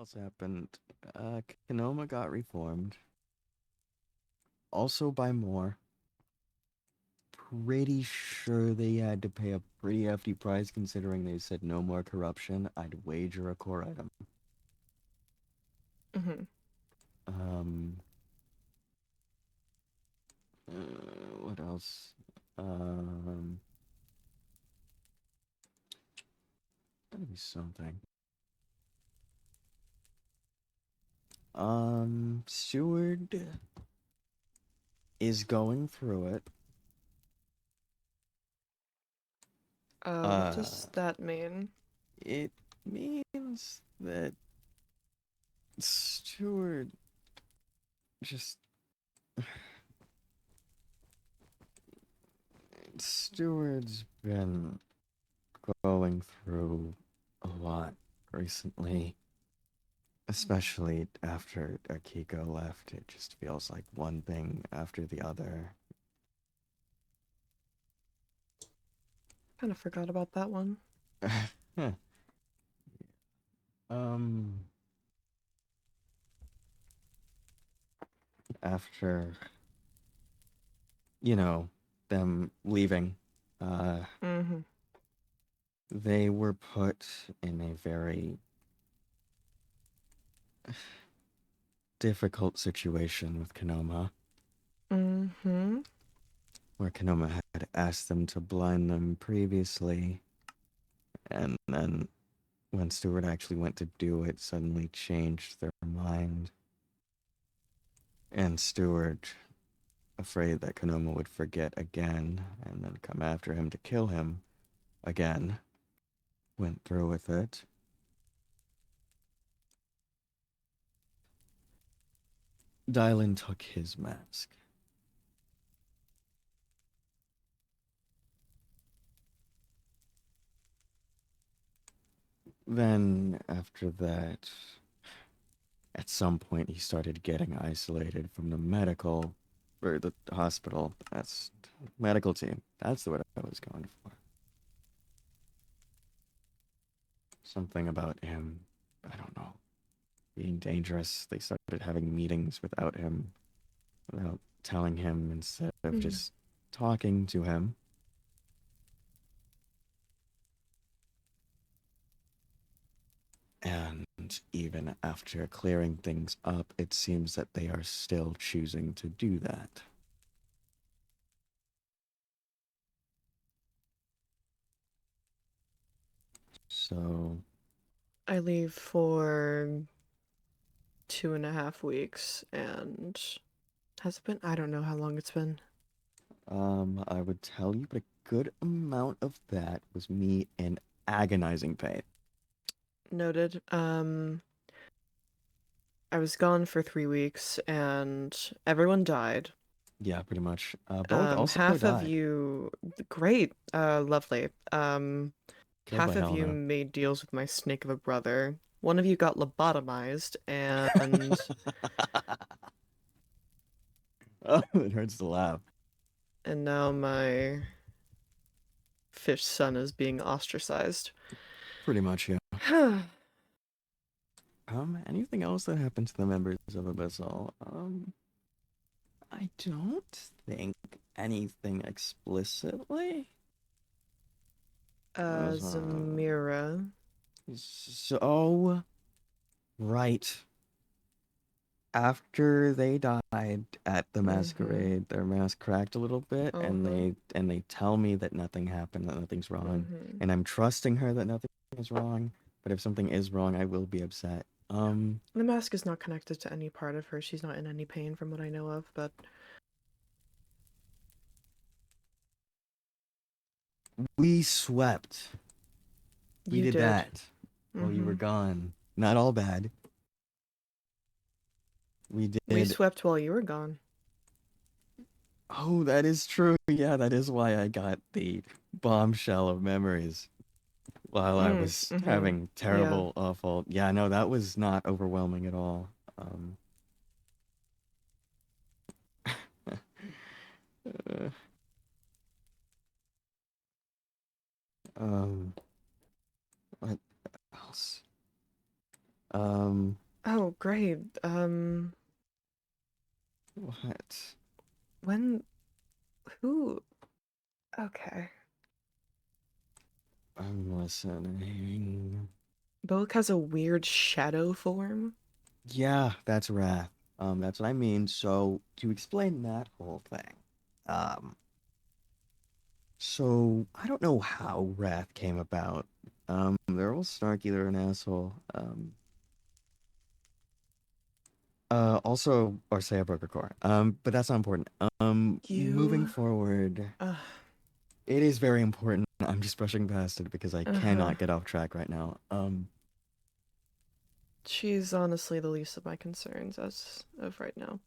else happened? Kanoma got reformed. Also by more. Pretty sure they had to pay a pretty hefty price considering they said no more corruption. I'd wager a core item. Mm-hmm. Um, what else? Um, gotta be something. Seward is going through it. What Uh, does that mean? it means that Stewart just Steward's been going through a lot recently, especially after Akiko left. It just feels like one thing after the other. Kind of forgot about that one. Huh. um, after them leaving, uh, Mm-hmm. they were put in a very difficult situation with Kanoma, Mm-hmm. where Kanoma had asked them to blind them previously, and then when Stewart actually went to do it, suddenly changed their mind. And Stewart, afraid that Kanoma would forget again and then come after him to kill him again, went through with it. Dylan took his mask. Then, after that, at some point, he started getting isolated from the medical, or the hospital. That's medical team. That's the word I was going for. Something about him, I don't know, being dangerous. They started having meetings without him, without telling him, instead of Mm-hmm. just talking to him. And even after clearing things up, it seems that they are still choosing to do that. So, I leave for 2.5 weeks, and has it been? I don't know how long it's been. I would tell you, but a good amount of that was me in agonizing pain. Noted. I was gone for 3 weeks, and everyone died. Yeah, pretty much. Both also Half of died. you, great, lovely. Killed by Half of you Helena. made deals with my snake of a brother. One of you got lobotomized, and Oh, it hurts to laugh. now my fish son is being ostracized. Pretty much, yeah. Anything else that happened to the members of Abyssal? I don't think anything explicitly. Was, Zamira. so right after they died at the Mm-hmm. masquerade, their mask cracked a little bit, and Uh-huh. they tell me that nothing happened, that nothing's wrong, Mm-hmm. and I'm trusting her that nothing is wrong. But if something is wrong, I will be upset. The mask is not connected to any part of her. She's not in any pain from what I know of, but We swept. We you did did. that while you were Mm-hmm. gone. Not all bad. We We did. swept while you were gone. Oh, that is true. Yeah, that is why I got the bombshell of memories while I was Mm-hmm. having Yeah. terrible, awful. Yeah, no, that was not overwhelming at all. Um, uh, um, what else? Um, Oh, great. what? When, who? Okay. I'm listening. Boak has a weird shadow form. Yeah, that's Wrath. That's what I mean. So to explain that whole thing, um, so I don't know how Wrath came about. They're all snarky, they're an asshole. Also, or say I broke a core. But that's not important. Moving You, forward, uh, it is very important. I'm just brushing past it because I uh-huh. cannot get off track right now. She's honestly the least of my concerns as of right now.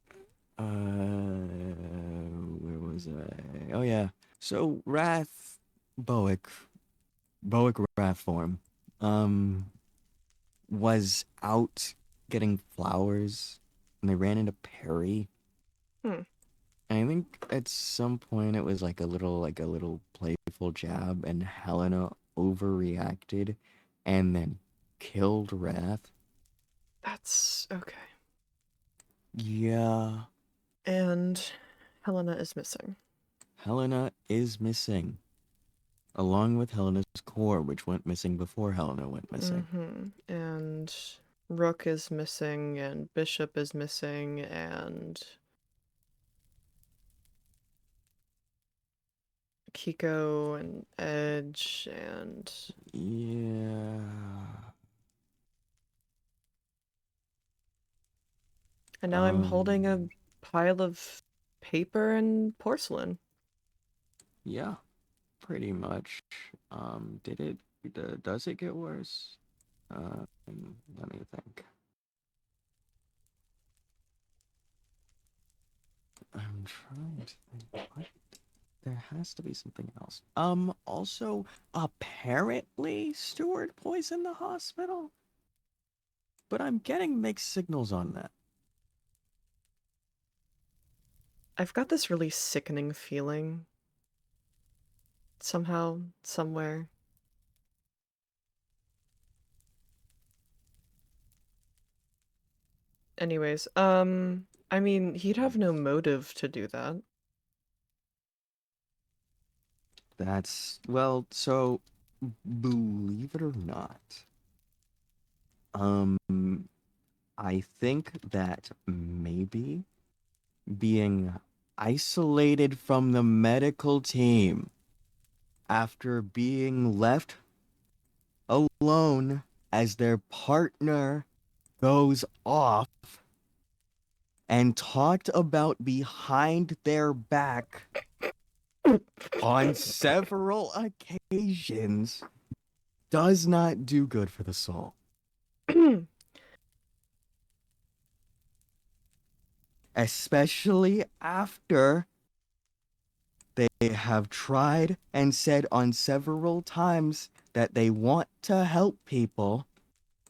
Where was I? Oh yeah. So Wrath, Boic, Boic Wrath form, um, was out getting flowers, and they ran into Perry. Hmm. And I think at some point it was like a little playful jab, and Helena overreacted, and then killed Wrath. That's okay. Yeah, And Helena is missing. Helena is missing, along with Helena's core, which went missing before Helena went missing. Mm-hmm. And Rook is missing, and Bishop is missing, and Kiko and Edge, Yeah. and now I'm holding a Um. pile of paper and porcelain. Yeah. Pretty much. Did it? Does it get worse? Let me think. I'm trying to think. What? There has to be something else. Also, apparently Stewart poisoned the hospital, but I'm getting mixed signals on that. I've got this really sickening feeling somehow, somewhere. Anyways, I mean, he'd have no motive to do that. That's, well, so believe it or not, um, I think that maybe being isolated from the medical team after being left alone as their partner goes off and talked about behind their back on several occasions does not do good for the soul. Especially after they have tried and said on several times that they want to help people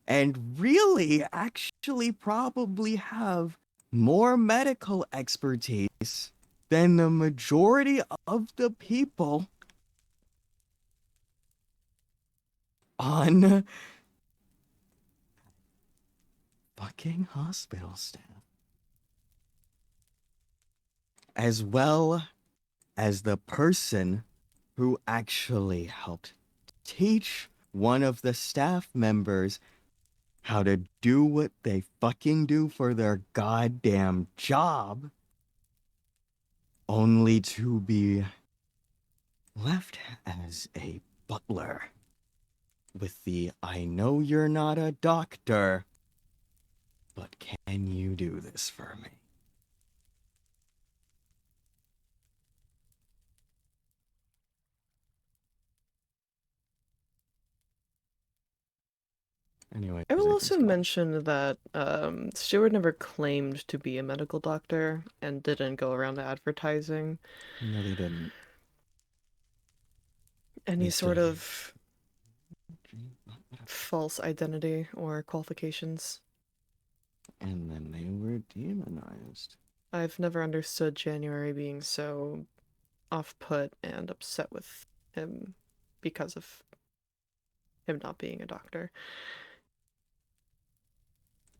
and really actually probably have more medical expertise than the majority of the people on fucking hospital staff, as well as the person who actually helped teach one of the staff members how to do what they fucking do for their goddamn job, only to be left as a butler with the I know you're not a doctor, but can you do this for me? Anyways, I will I also just got. mention that Stewart never claimed to be a medical doctor and didn't go around advertising No, they didn't. any They sort still. of false identity or qualifications. And then they were demonized. I've never understood January being so off-put and upset with him because of him not being a doctor.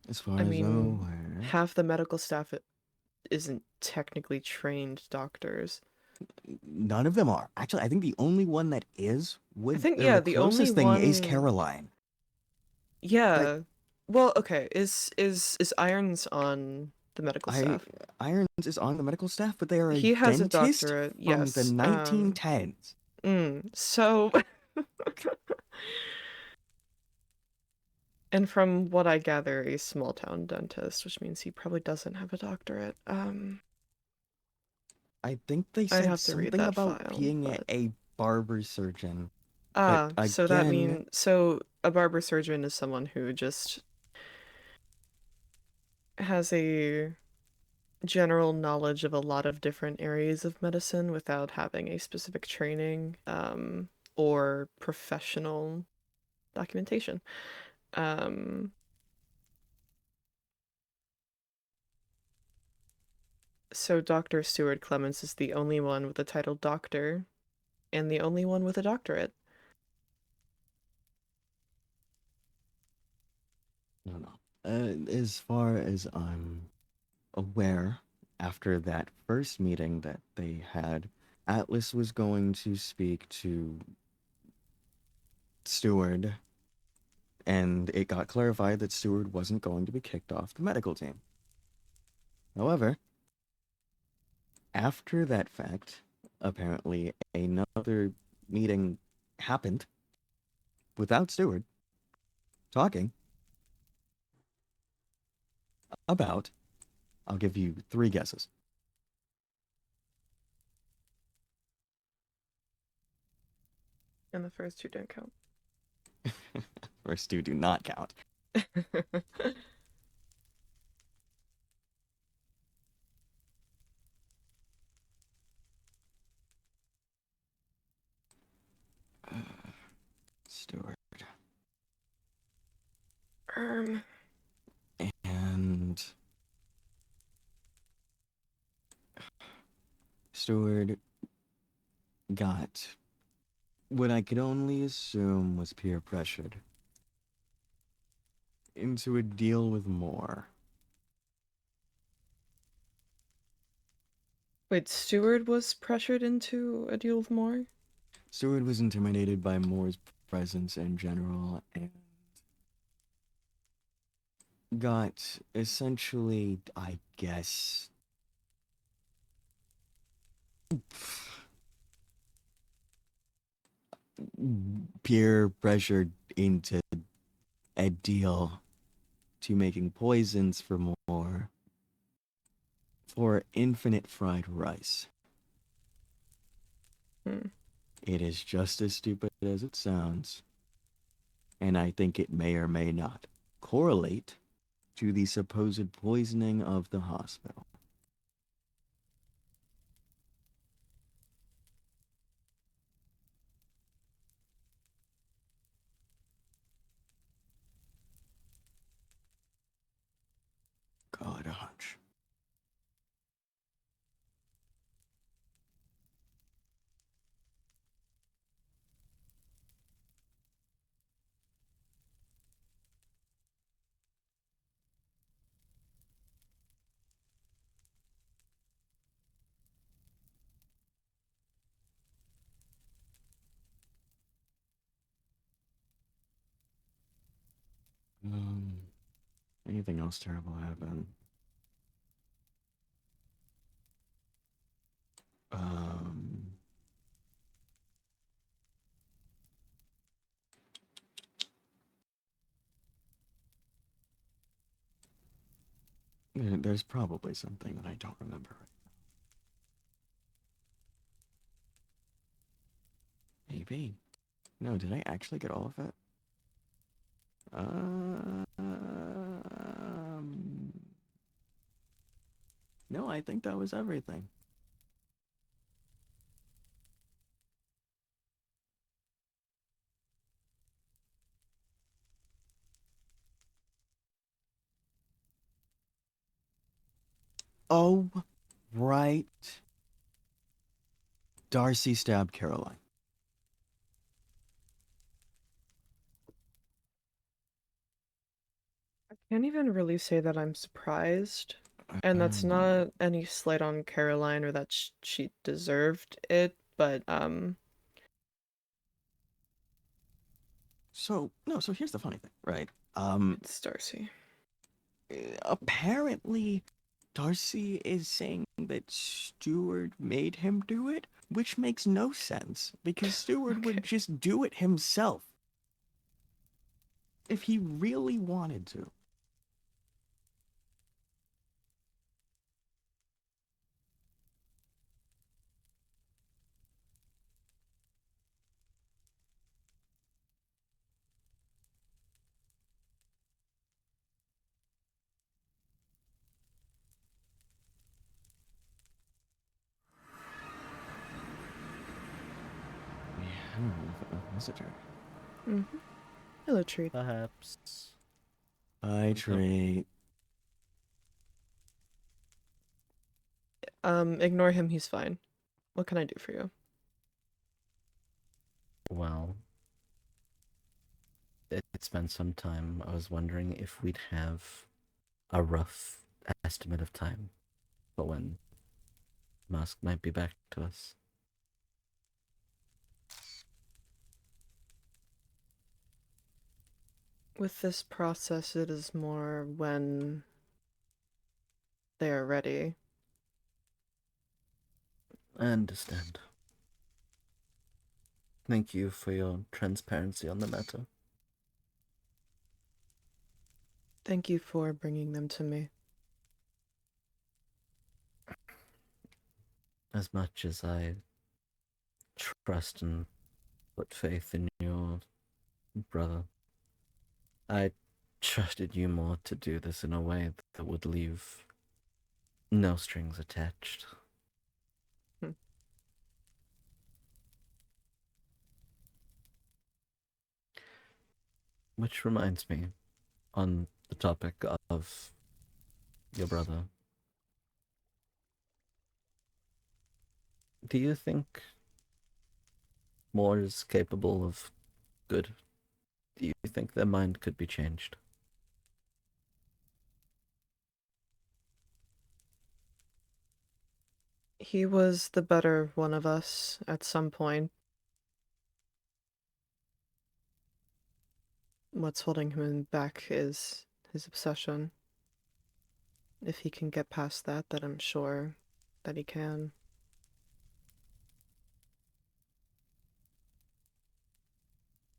As far I as I'm mean, aware, half the medical staff isn't technically trained doctors. none of them are. Actually, I think the only one that is I would think, or yeah, the the only closest thing is one, Caroline. But yeah. Well, okay, is Irons on the medical I staff? Irons is on the medical staff, but they are a He has a dentist doctorate, from the yes. 1910s. So, and from what I gather, a small town dentist, which means he probably doesn't have a doctorate. I think they I'd said have to read something that about file, being but a barber surgeon. But ah, so that again, mean so a barber surgeon is someone who just has a general knowledge of a lot of different areas of medicine without having a specific training, or professional documentation. Um, so Dr. Stuart Clemens is the only one with the title doctor and the only one with a doctorate. no, no. As far as I'm aware, after that first meeting that they had, Atlas was going to speak to Steward, and it got clarified that Steward wasn't going to be kicked off the medical team. However, after that fact, apparently another meeting happened without Steward talking about, I'll give you three guesses. And the first two don't count. First two do not count. Steward. um, And Steward got what I could only assume was peer pressured into a deal with Moore. wait, Stewart was pressured into a deal with Moore? Steward was intimidated by Moore's presence in general and got essentially, I guess, peer pressured into a deal to making poisons for Moore for infinite fried rice. Hmm. It is just as stupid as it sounds, and I think it may or may not correlate to the supposed poisoning of the hospital. Got a hunch. Um, Anything else terrible happen? Um, there's probably something that I don't remember. Maybe. No, did I actually get all of it? No, I think that was everything. Oh, right. Darcy stabbed Caroline. Can't even really say that I'm surprised. And that's Um, not any slight on Caroline or that she deserved it, but so no, so here's the funny thing, right? Um, it's Darcy. Apparently Darcy is saying that Stewart made him do it, which makes no sense because Stewart would Okay. just do it himself if he really wanted to. Yeah, I don't know if a visitor. Mm-hmm. Hello, Treat. Perhaps. Bye, Oh, Trey. Ignore him, he's fine. What can I do for you? well, it's been some time. I was wondering if we'd have a rough estimate of time for when Musk might be back to us. With this process, it is more when they are ready. I understand. Thank you for your transparency on the matter. Thank you for bringing them to me. As much as I trust and put faith in your brother, I trusted you more to do this in a way that would leave no strings attached. Hmm. Which reminds me, on the topic of your brother, do you think more is capable of good? Do you think their mind could be changed? He was the better one of us at some point. What's holding him back is his obsession. If he can get past that, then I'm sure that he can.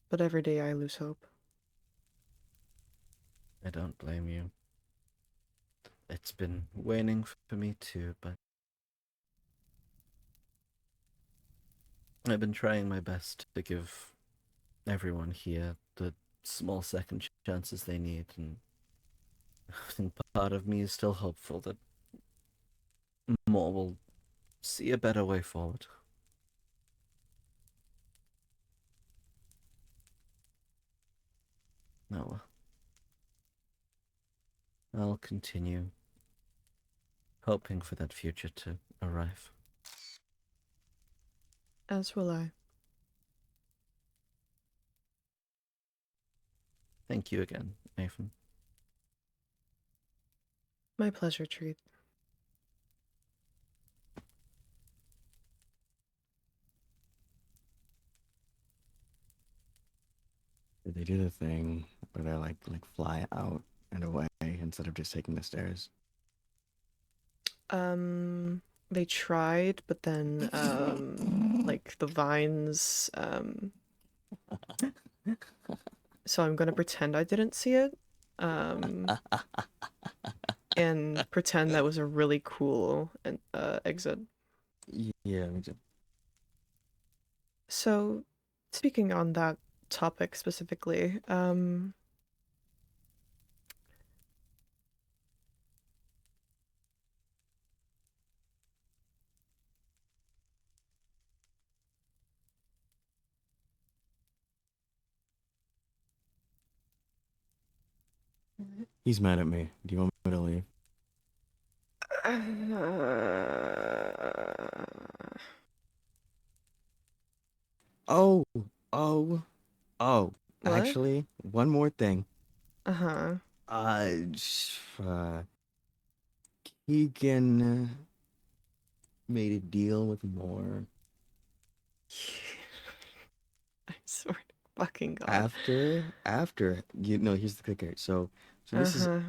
But every day I lose hope. I don't blame you. It's been waning for me too, but I've been trying my best to give everyone here the small second chances they need, and I think part of me is still hopeful that more will see a better way forward. No, I'll continue hoping for that future to arrive. As will I. Thank you again, Nathan. My pleasure, Treat. Did they do the thing where they like fly out and away instead of just taking the stairs? Um, they tried, but then, like the vines, so I'm gonna pretend I didn't see it, um, and pretend that was a really cool exit. Yeah, me too. So, speaking on that topic specifically, He's mad at me. Do you want me to leave? Oh, oh, oh. what? Actually, one more thing. Uh-huh. Keegan made a deal with Moore I swear to fucking God. after here's the kicker. So this is Uh-huh.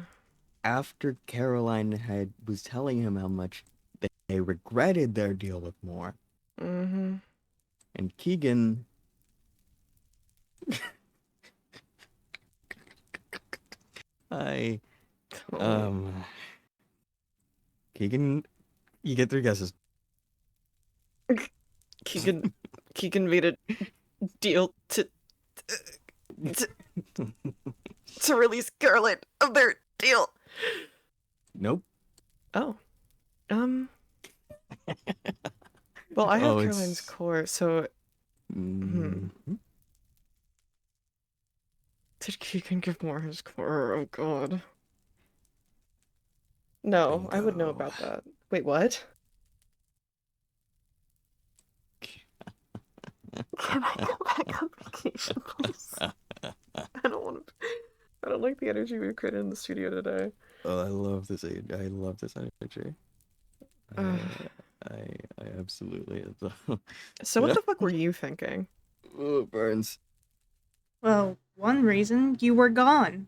after Caroline was telling him how much they regretted their deal with Moore, Mm-hmm. and Keegan. I Oh. Keegan, you get 3 guesses. Keegan made a deal to release Caroline of their deal. Nope. Oh. Well, I have Oh, Caroline's core, so Mm, did Keegan give more his core? Oh God. No, I would know bingo. about that. Wait, what? Can I go back on vacation, please? I don't want to. I don't like the energy we've created in the studio today. Oh, I love this. I love this energy. Ugh. I absolutely. So what the fuck were you thinking? Oh, it burns. Well, one reason you were gone.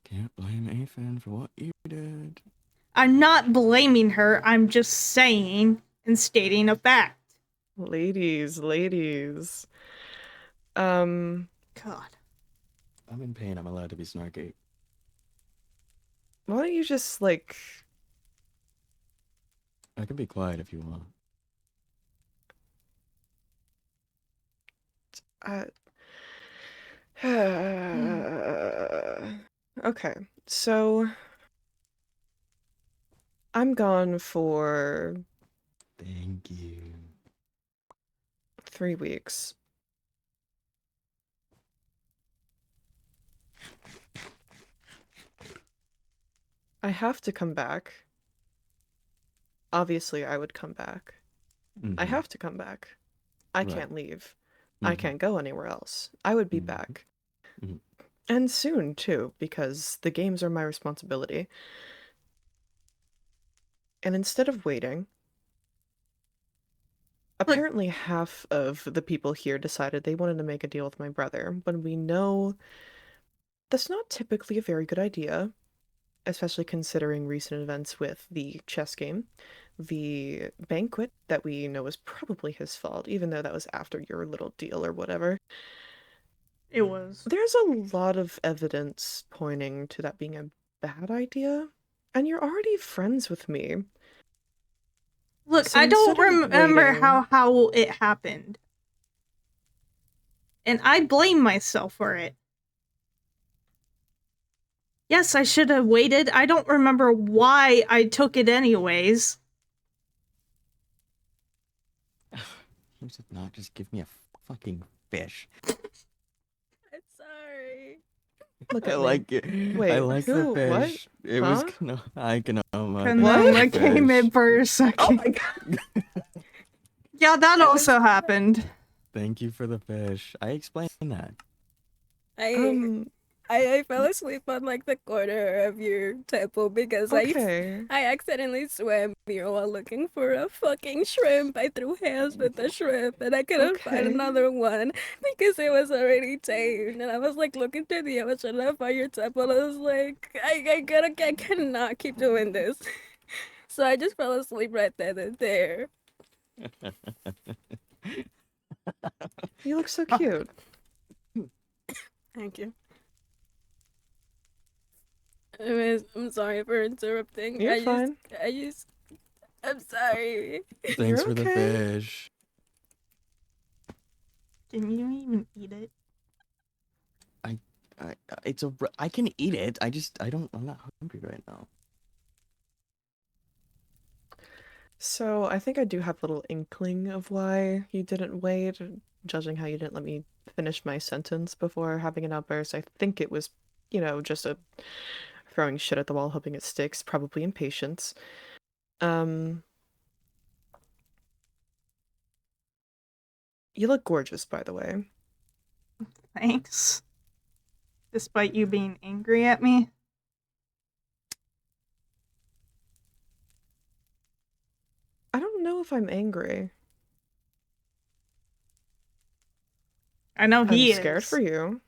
Can't blame Ethan for what you did. I'm not blaming her, I'm just saying and stating a fact. Ladies. God. I'm in pain. I'm allowed to be snarky. Why don't you just like I can be quiet if you want. uh okay, so I'm gone for Thank you. 3 weeks. I have to come back. Obviously, I would come back. I have to come back. I Right. can't leave. I Mhm. can't go anywhere else. I would be Mhm. back. Mhm. And soon, too, because the games are my responsibility. And instead of waiting, apparently half of the people here decided they wanted to make a deal with my brother, when we know that's not typically a very good idea, especially considering recent events with the chess game, the banquet that we know is probably his fault, even though that was after your little deal or whatever. It was. There's a lot of evidence pointing to that being a bad idea, and you're already friends with me. Look, So I don't instead of remember waiting- how it happened. And I blame myself for it. Yes, I should have waited. I don't remember why I took it anyways. You should not just give me a fucking fish. I'm sorry. Look I at me. like it. Wait, I like who? the What? fish. It was Huh? Kanoma. Kanoma came in for a second. Oh my God. Yeah, that also happened. Thank you for the fish. I explained that. I fell asleep on like the corner of your temple because Okay. I accidentally swam here while looking for a fucking shrimp. I threw hands with the shrimp and I couldn't find Okay. another one because it was already tamed. And I was like looking through the ocean and I found your temple. I was like, I cannot keep doing this. So I just fell asleep right then and there. You look so cute. Thank you. Anyways, I'm sorry for interrupting. You're fine. I'm sorry. Thanks You're for the okay. fish. Didn't you even eat it? I can eat it. I'm not hungry right now. So I think I do have a little inkling of why you didn't wait, judging how you didn't let me finish my sentence before having an outburst. I think it was, just a throwing shit at the wall, hoping it sticks, probably impatience. You look gorgeous, by the way. Thanks. Despite you being angry at me. I don't know if I'm angry. I know he I'm scared is. for you.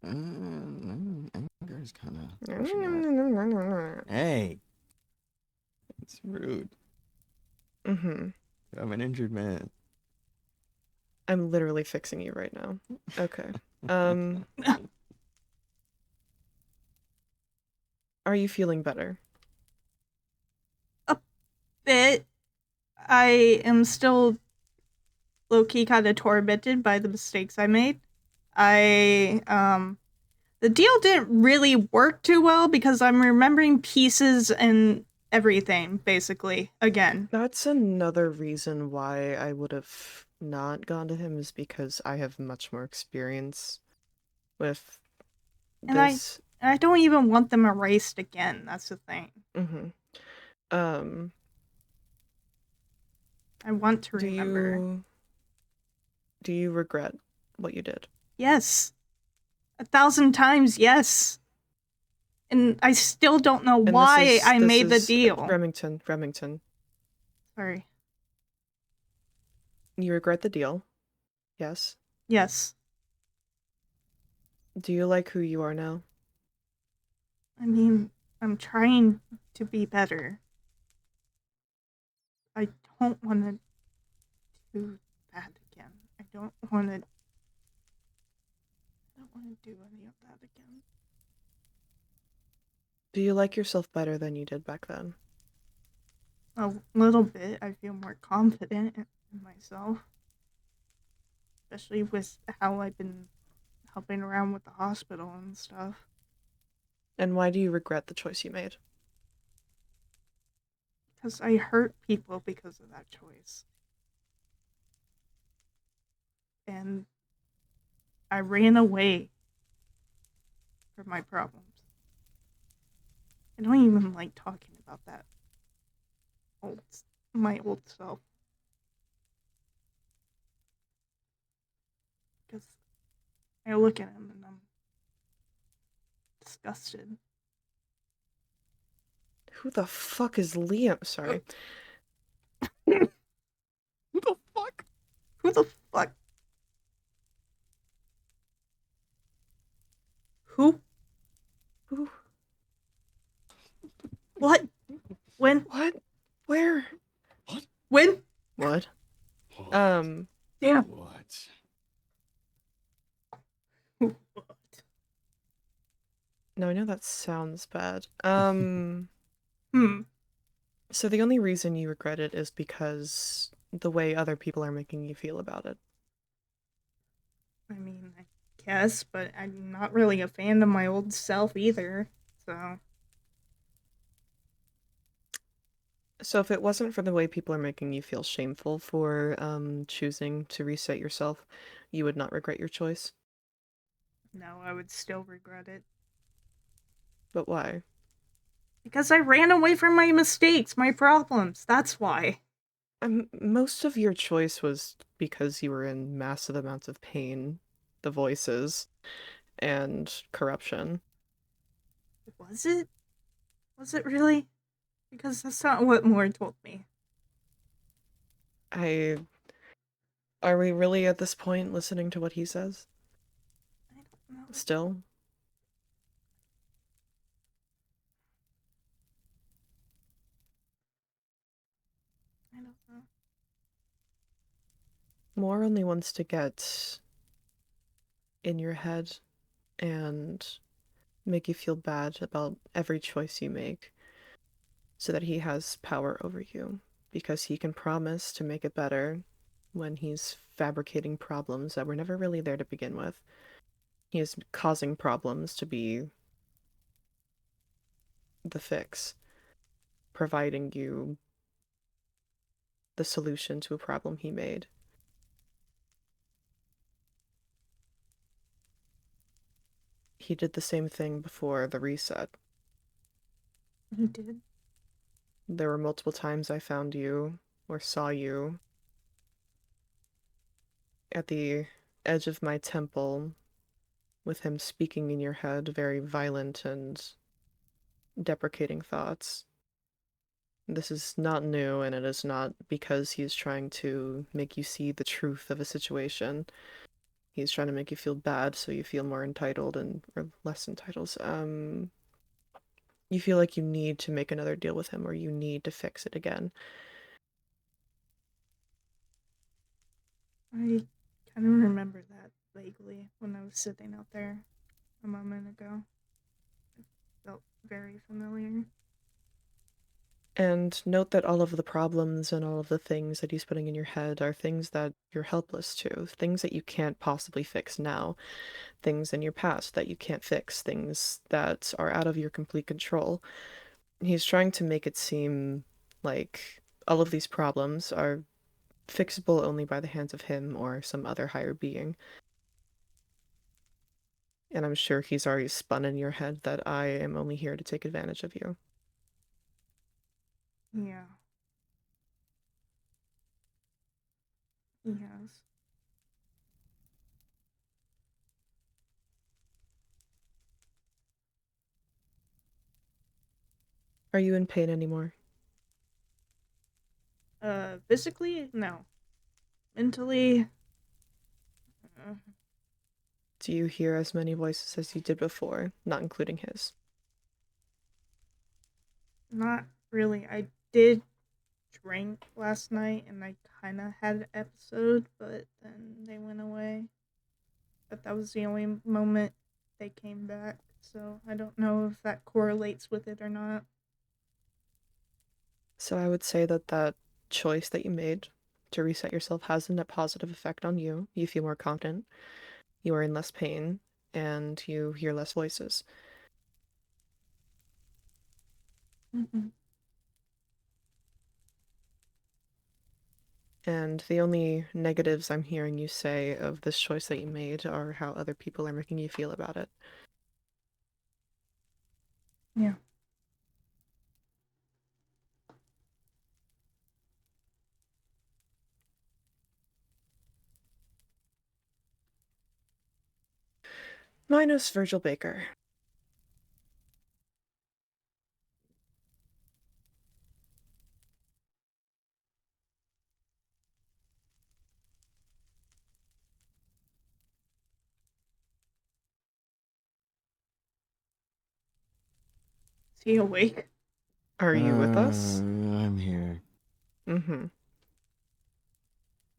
Anger is kind of pushing it. Hey, it's rude. Mm-hmm. I'm an injured man. I'm literally fixing you right now. Okay. Are you feeling better? Bit. I am still low-key kind of tormented by the mistakes I made. The deal didn't really work too well because I'm remembering pieces and everything, basically, again. That's another reason why I would have not gone to him, is because I have much more experience with And this. I don't even want them erased again, that's the thing. Mm-hmm. I want to remember. Do you regret what you did? Yes. 1,000 times, yes. And I still don't know And why I this made the is deal. Remington. Sorry. You regret the deal? Yes. Yes. Do you like who you are now? I mean, I'm trying to be better. I don't want to do that again. I don't want to do any of that again. Do you like yourself better than you did back then? A little bit. I feel more confident in myself. Especially with how I've been helping around with the hospital and stuff. And why do you regret the choice you made? Because I hurt people because of that choice. And I ran away from my problems. I don't even like talking about that. My old self. Because I look at him and I'm disgusted. Who the fuck is Liam? Sorry. Who the fuck? Who the fuck? Who? Who? What? When? What? Where? When? What? Damn. What? No, I know that sounds bad. So the only reason you regret it is because the way other people are making you feel about it. I mean, I guess, but I'm not really a fan of my old self either, so. So if it wasn't for the way people are making you feel shameful for choosing to reset yourself, you would not regret your choice? No, I would still regret it. But why? Because I ran away from my mistakes, my problems. That's why. Most of your choice was because you were in massive amounts of pain, the voices, and corruption. Was it? Was it really? Because that's not what Moore told me. Are we really at this point listening to what he says? I don't know. Still? I don't know. Moore only wants to get in your head and make you feel bad about every choice you make so that he has power over you, because he can promise to make it better when he's fabricating problems that were never really there to begin with. He is causing problems to be the fix, providing you the solution to a problem he made. He did the same thing before the reset. He did? There were multiple times I found you or saw you at the edge of my temple with him speaking in your head, very violent and deprecating thoughts. This is not new, and it is not because he's trying to make you see the truth of a situation. He's trying to make you feel bad so you feel more entitled or less entitled. You feel like you need to make another deal with him or you need to fix it again. I kind of remember that vaguely when I was sitting out there a moment ago. It felt very familiar. And note that all of the problems and all of the things that he's putting in your head are things that you're helpless to, things that you can't possibly fix now, things in your past that you can't fix, things that are out of your complete control. He's trying to make it seem like all of these problems are fixable only by the hands of him or some other higher being. And I'm sure he's already spun in your head that I am only here to take advantage of you. Yeah. Yes. Are you in pain anymore? Physically, no. Mentally, Do you hear as many voices as you did before, not including his? not really. I did drink last night and I kind of had an episode, but then they went away. But that was the only moment they came back, so I don't know if that correlates with it or not. So I would say that that choice that you made to reset yourself has a net positive effect on you. You feel more confident, you are in less pain, and you hear less voices. Mm-hmm. And the only negatives I'm hearing you say of this choice that you made are how other people are making you feel about it. Yeah. Minus Virgil Baker. Is he awake? Are you with us? I'm here. Mm-hmm.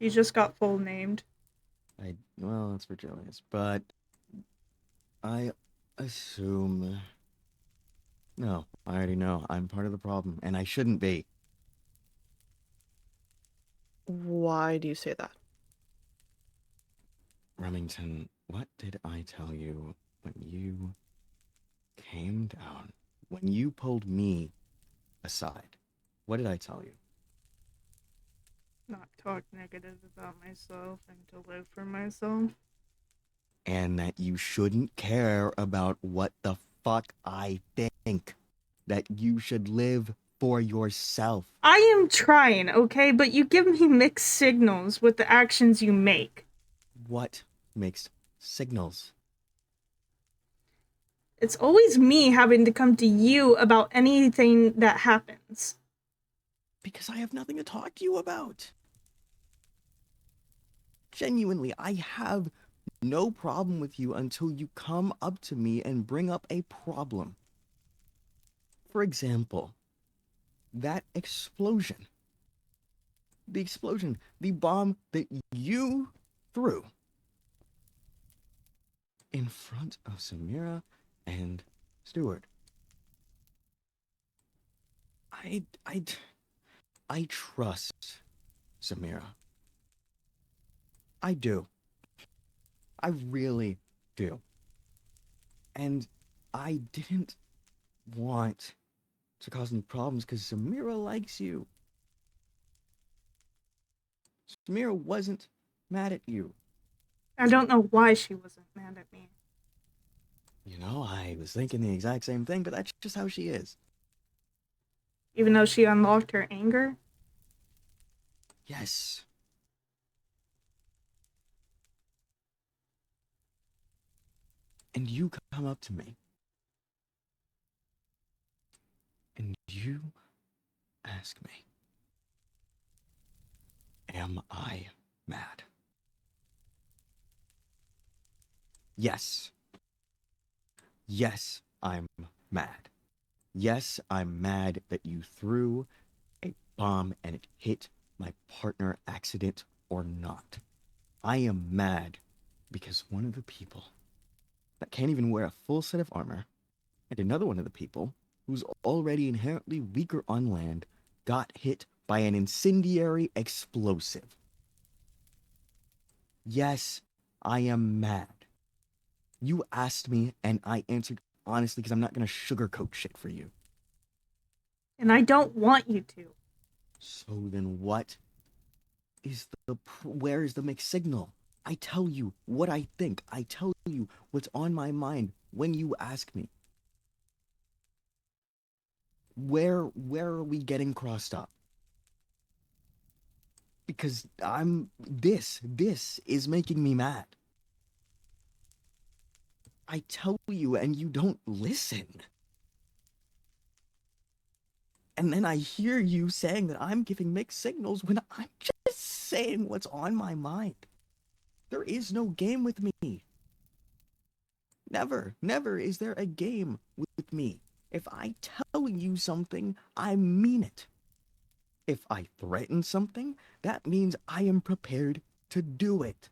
He just got full named. Well, that's Virgilius, but I assume. No, I already know. I'm part of the problem, and I shouldn't be. Why do you say that? Remington, what did I tell you when you came down? When you pulled me aside? What did I tell you? Not talk negative about myself and to live for myself. And that you shouldn't care about what the fuck I think. That you should live for yourself. I am trying, okay? But you give me mixed signals with the actions you make. What makes signals? It's always me having to come to you about anything that happens. Because I have nothing to talk to you about. Genuinely, I have no problem with you until you come up to me and bring up a problem. For example, that explosion. The explosion, the bomb that you threw in front of Samira and Stewart. I trust Samira. I do. I really do. And I didn't want to cause any problems because Samira likes you. Samira wasn't mad at you. I don't know why she wasn't mad at me. You know, I was thinking the exact same thing, but that's just how she is. Even though she unlocked her anger. Yes. And you come up to me. And you ask me, am I mad? Yes. Yes, I'm mad. Yes, I'm mad that you threw a bomb and it hit my partner, accident or not. I am mad because one of the people that can't even wear a full set of armor and another one of the people who's already inherently weaker on land got hit by an incendiary explosive. Yes, I am mad. You asked me and I answered honestly because I'm not going to sugarcoat shit for you. And I don't want you to. So then what is where is the mixed signal? I tell you what I think. I tell you what's on my mind when you ask me. Where are we getting crossed up? Because this is making me mad. I tell you and you don't listen. And then I hear you saying that I'm giving mixed signals when I'm just saying what's on my mind. There is no game with me. Never is there a game with me. If I tell you something, I mean it. If I threaten something, that means I am prepared to do it.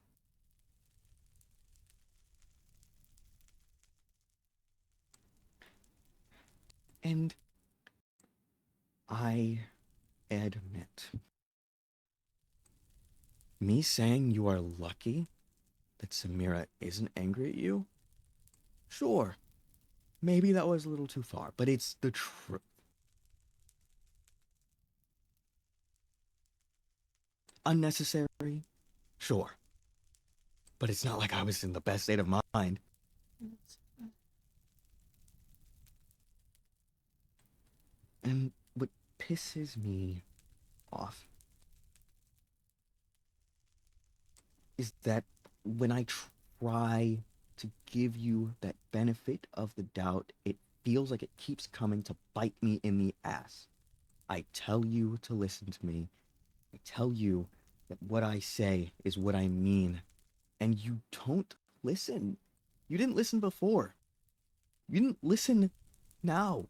And I admit, me saying you are lucky that Samira isn't angry at you, sure, maybe that was a little too far, but it's the truth. Unnecessary, sure, but it's not like I was in the best state of mind. And what pisses me off is that when I try to give you that benefit of the doubt, it feels like it keeps coming to bite me in the ass. I tell you to listen to me. I tell you that what I say is what I mean. And you don't listen. You didn't listen before. You didn't listen now.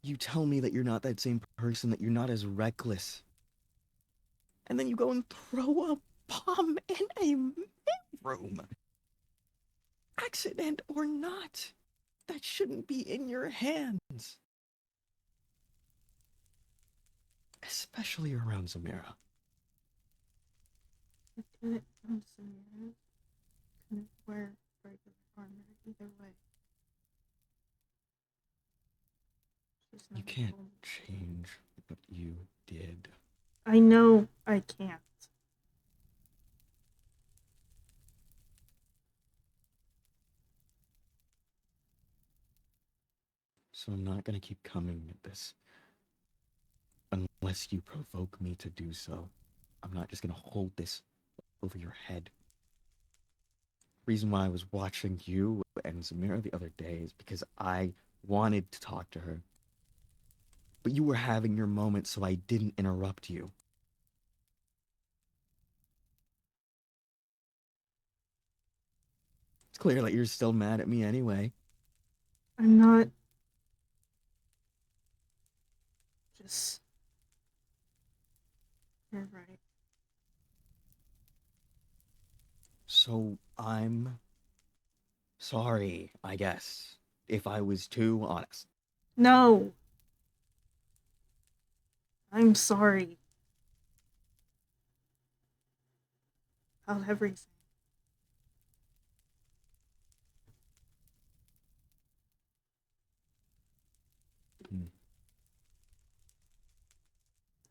You tell me that you're not that same person, that you're not as reckless. And then you go and throw a bomb in a room. Accident or not, that shouldn't be in your hands. Especially around Zamira. I couldn't from Samira. Couldn't wear regular armor either way. She's You never can't told me. change what you did. I know I can't. So I'm not gonna keep coming at this. Unless you provoke me to do so. I'm not just gonna hold this over your head. Reason why I was watching you and Zamira the other day is because I wanted to talk to her. But you were having your moment, so I didn't interrupt you. It's clear that you're still mad at me anyway. I'm not. Just. You're right. So I'm sorry, I guess, if I was too honest. No! I'm sorry. About everything. Hmm.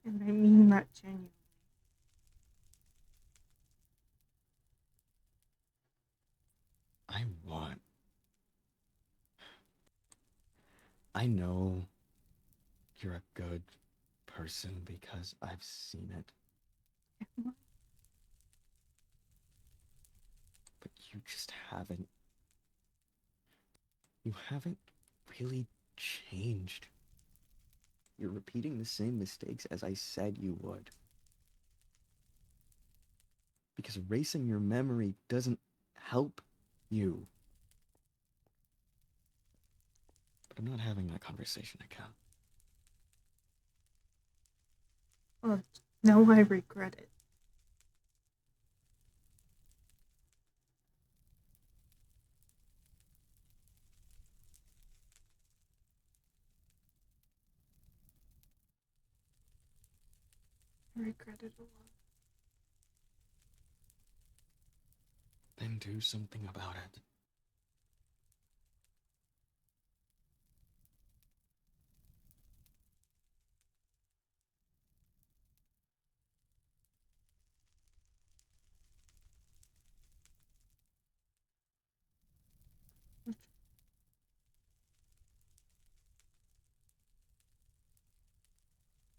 And I mean that genuinely. I know you're a good person because I've seen it. you just haven't. You haven't really changed. You're repeating the same mistakes as I said you would. Because erasing your memory doesn't help you. But I'm not having that conversation again. Well, now I regret it. I regret it a lot. Then do something about it.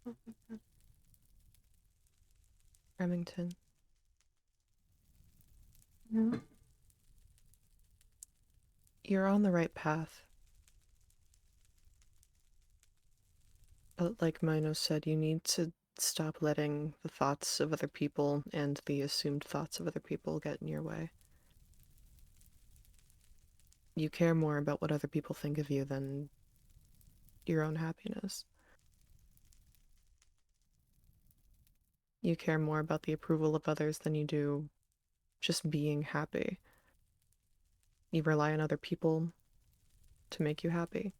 Oh my God. Remington, No. you're on the right path. But like Mino said, you need to stop letting the thoughts of other people and the assumed thoughts of other people get in your way. You care more about what other people think of you than your own happiness. You care more about the approval of others than you do just being happy. You rely on other people to make you happy.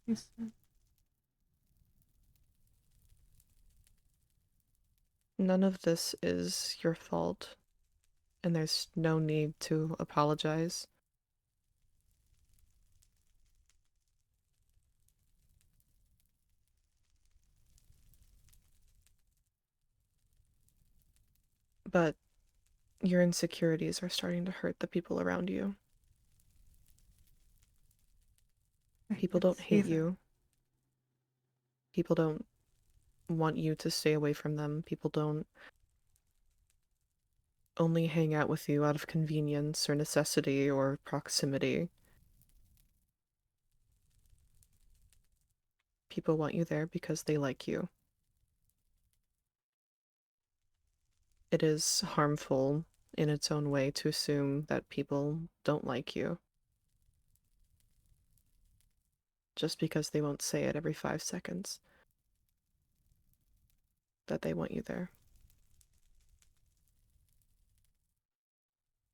Yes. None of this is your fault, and there's no need to apologize. But your insecurities are starting to hurt the people around you. People don't hate you. People don't want you to stay away from them. People don't only hang out with you out of convenience or necessity or proximity. People want you there because they like you. It is harmful in its own way to assume that people don't like you just because they won't say it every 5 seconds that they want you there.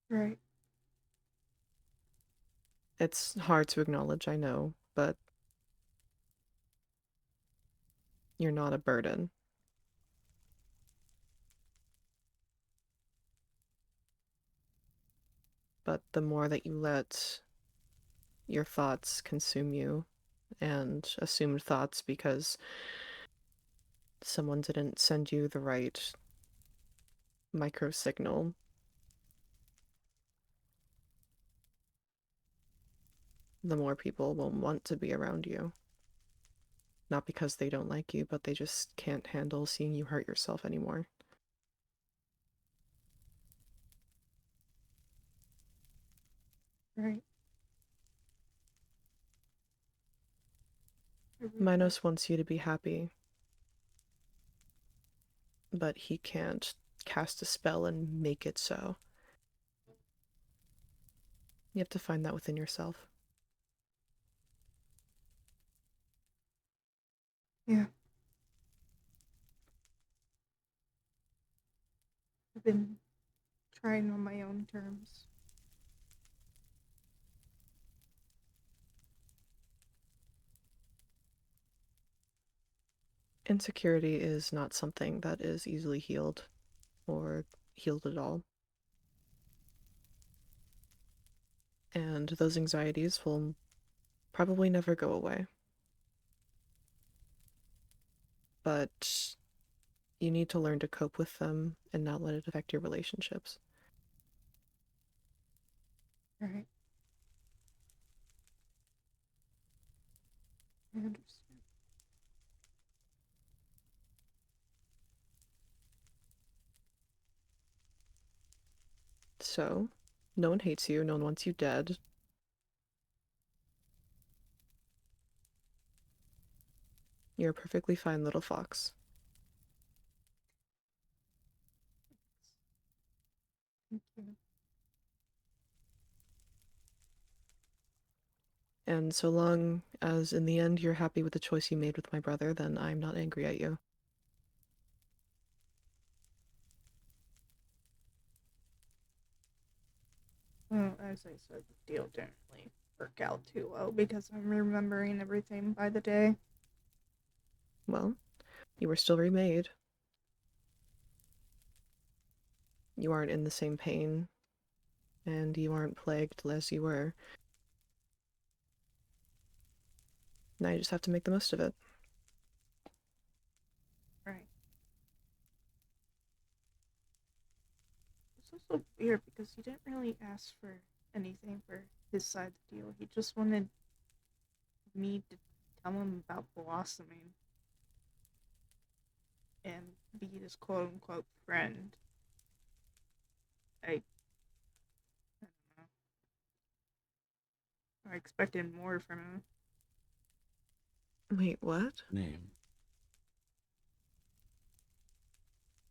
Right. It's hard to acknowledge, I know, but you're not a burden. But the more that you let your thoughts consume you, and assumed thoughts because someone didn't send you the right micro signal, the more people will want to be around you. Not because they don't like you, but they just can't handle seeing you hurt yourself anymore. Right. Minos wants you to be happy, but he can't cast a spell and make it so. You have to find that within yourself. Yeah. I've been trying on my own terms. Insecurity is not something that is easily healed or healed at all. And those anxieties will probably never go away. But you need to learn to cope with them and not let it affect your relationships. Right. I understand. So, no one hates you, no one wants you dead. You're a perfectly fine little fox. Thank you. And so long as in the end you're happy with the choice you made with my brother, then I'm not angry at you. Well, as I said, the deal didn't really work out too well because I'm remembering everything by the day. Well, you were still remade. You aren't in the same pain, and you aren't plagued as you were. Now you just have to make the most of it. Right. It's also weird because he didn't really ask for anything for his side of the deal. He just wanted me to tell him about blossoming and be his quote unquote friend. I don't know. I expected more from him. Wait, what? Name.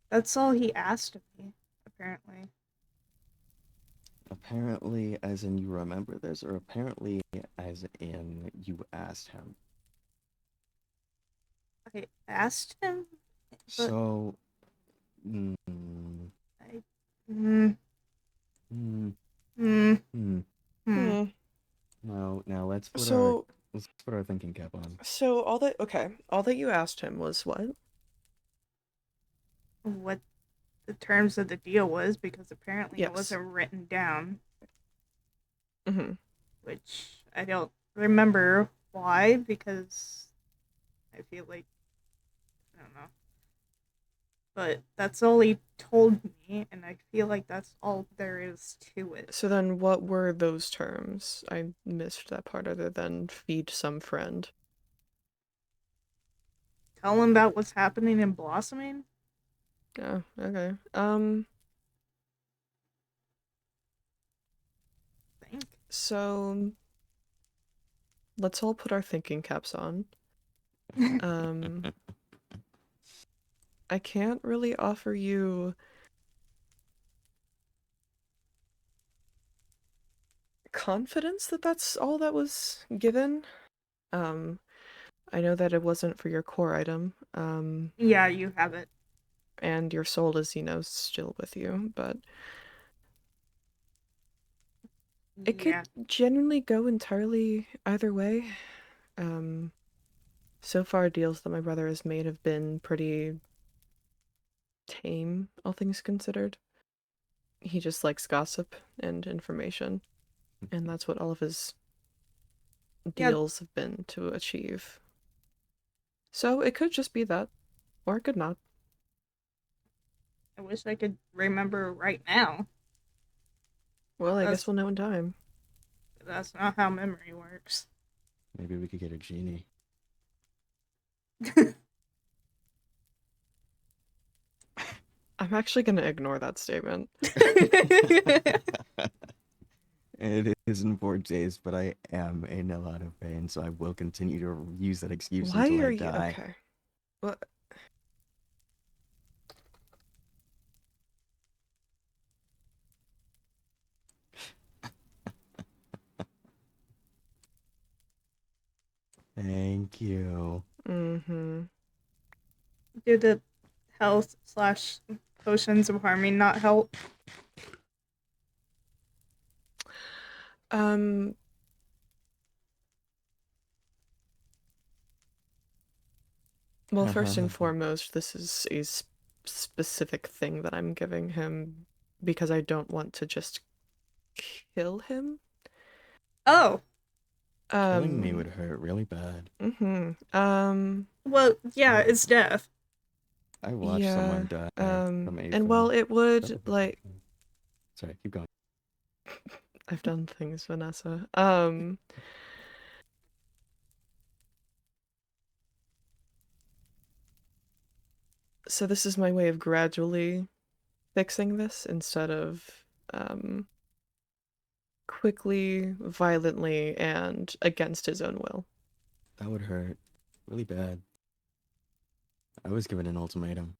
That's all he asked of me, apparently. Apparently, as in you remember this, or apparently as in you asked him? I asked him, but So, mm, I. Mm, mm, mm, mm. mm. Now let's put So, our thinking cap on. all that you asked him was what? What the terms of the deal was, because apparently it Yes. wasn't written down, Mm-hmm. which I don't remember why, because I feel like, I don't know. But that's all he told me, and I feel like that's all there is to it. So then what were those terms? I missed that part other than feed some friend. Tell him about what's happening in Blossoming? Oh, okay. Think. So let's all put our thinking caps on. I can't really offer you confidence that that's all that was given. I know that it wasn't for your core item. Yeah, you have it. And your soul is, still with you, but it Yeah. could genuinely go entirely either way. So far deals that my brother has made have been pretty tame, all things considered. He just likes gossip and information, and that's what all of his Yeah. deals have been to achieve. So it could just be that, or it could not. I wish I could remember right now. Well, I guess That's- we'll know in time. That's not how memory works. Maybe we could get a genie. I'm actually gonna ignore that statement. It is in 4 days, but I am in a lot of pain, so I will continue to use that excuse Why until are I you die. okay? What? Thank you. Mm-hmm. Did the health / potions of harming not help? Well, first and foremost, this is a specific thing that I'm giving him because I don't want to just kill him. Oh. Killing me would hurt really bad. Well, yeah, it's death. I watched someone die from a and well, it would, like... Sorry, keep going. I've done things, Vanessa. So this is my way of gradually fixing this instead of quickly, violently, and against his own will. That would hurt really bad. I was given an ultimatum.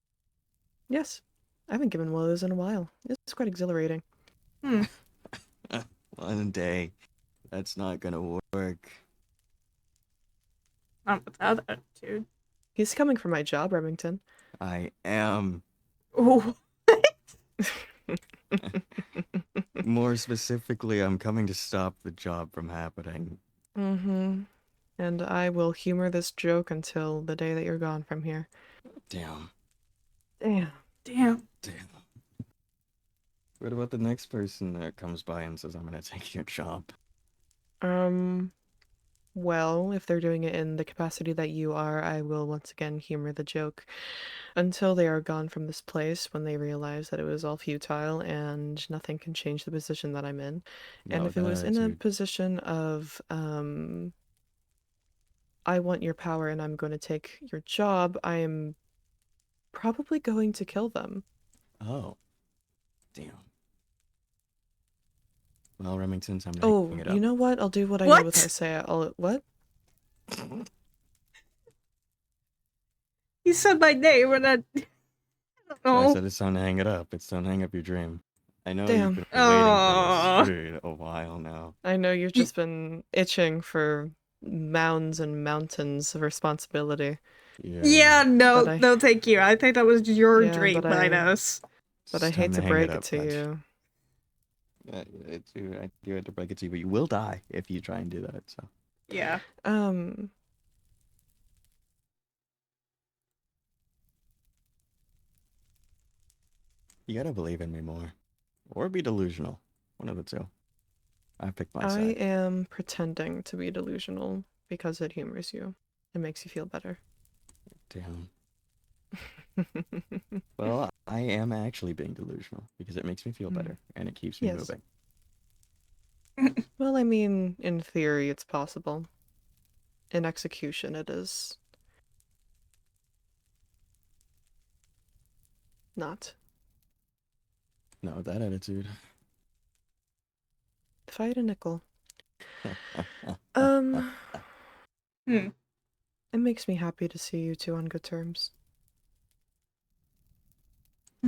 Yes, I haven't given one of those in a while. It's quite exhilarating. One day, that's not gonna work. Not without attitude. He's coming for my job, Remington. I am. Oh, More specifically, I'm coming to stop the job from happening. Mm-hmm. And I will humor this joke until the day that you're gone from here. Damn. Damn. damn. Damn. What about the next person that comes by and says, I'm gonna take your job? Well, if they're doing it in the capacity that you are, I will once again humor the joke until they are gone from this place when they realize that it was all futile and nothing can change the position that I'm in. And No, if it that was in a attitude. position of, I want your power and I'm going to take your job, I am probably going to kill them. Oh. Damn. Well, Remington, time to Oh, hang it you up. know what? I'll do what I What? know what I say. What? He said my name, and I don't I know. said it's time to hang it up. It's time to hang up your dream. I know Damn. you've been waiting for Aw. this for a while now. I know you've just been itching for mounds and mountains of responsibility. Yeah, no, But I- no, thank you. I think that was your Yeah, dream, but I- Linus. But I It's hate time to hang break it up, to Fudge. you. I do have to break it to you, but you will die if you try and do that. So Yeah. you gotta believe in me more, or be delusional. One of the two. I picked my I side. am pretending to be delusional because it humors you. It makes you feel better. Damn. Well, I am actually being delusional because it makes me feel better and it keeps me Yes. moving. Well, I mean, in theory, it's possible. In execution, it is not. No, that attitude. If I had a nickel. Hmm. It makes me happy to see you two on good terms.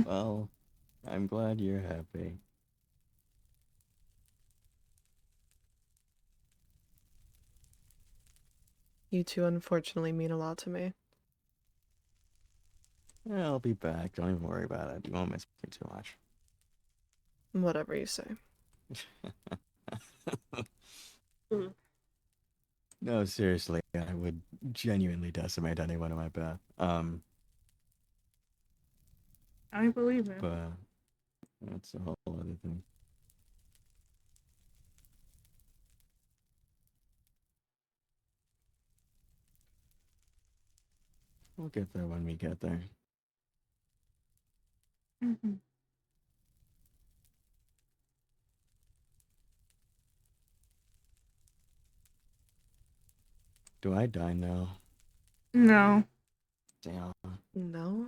Well, I'm glad you're happy. You two unfortunately mean a lot to me. I'll be back. Don't even worry about it. You won't miss me too much. Whatever you say. No, seriously, I would genuinely decimate anyone in my path. I believe it. But that's a whole other thing. We'll get there when we get there. Mm-hmm. Do I die now? No. Damn. No?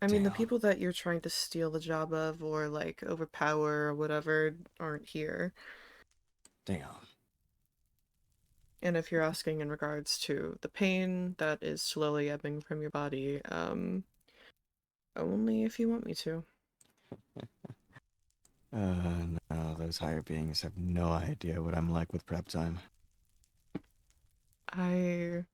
I mean, the Damn. people that you're trying to steal the job of or, like, overpower or whatever aren't here. Damn. And if you're asking in regards to the pain that is slowly ebbing from your body, only if you want me to. No, those higher beings have no idea what I'm like with prep time. I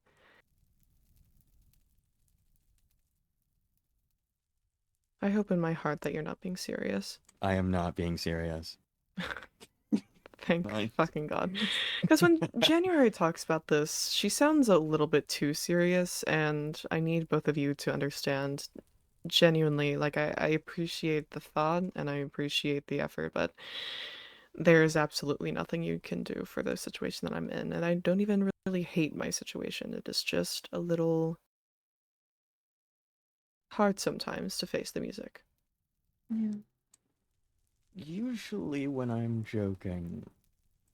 hope in my heart that you're not being serious. I am not being serious. Thank Right. fucking God. Because when January talks about this, she sounds a little bit too serious, and I need both of you to understand genuinely, like, I appreciate the thought and I appreciate the effort, but there is absolutely nothing you can do for the situation that I'm in, and I don't even really hate my situation. It is just a little hard sometimes to face the music. Yeah. Usually when I'm joking,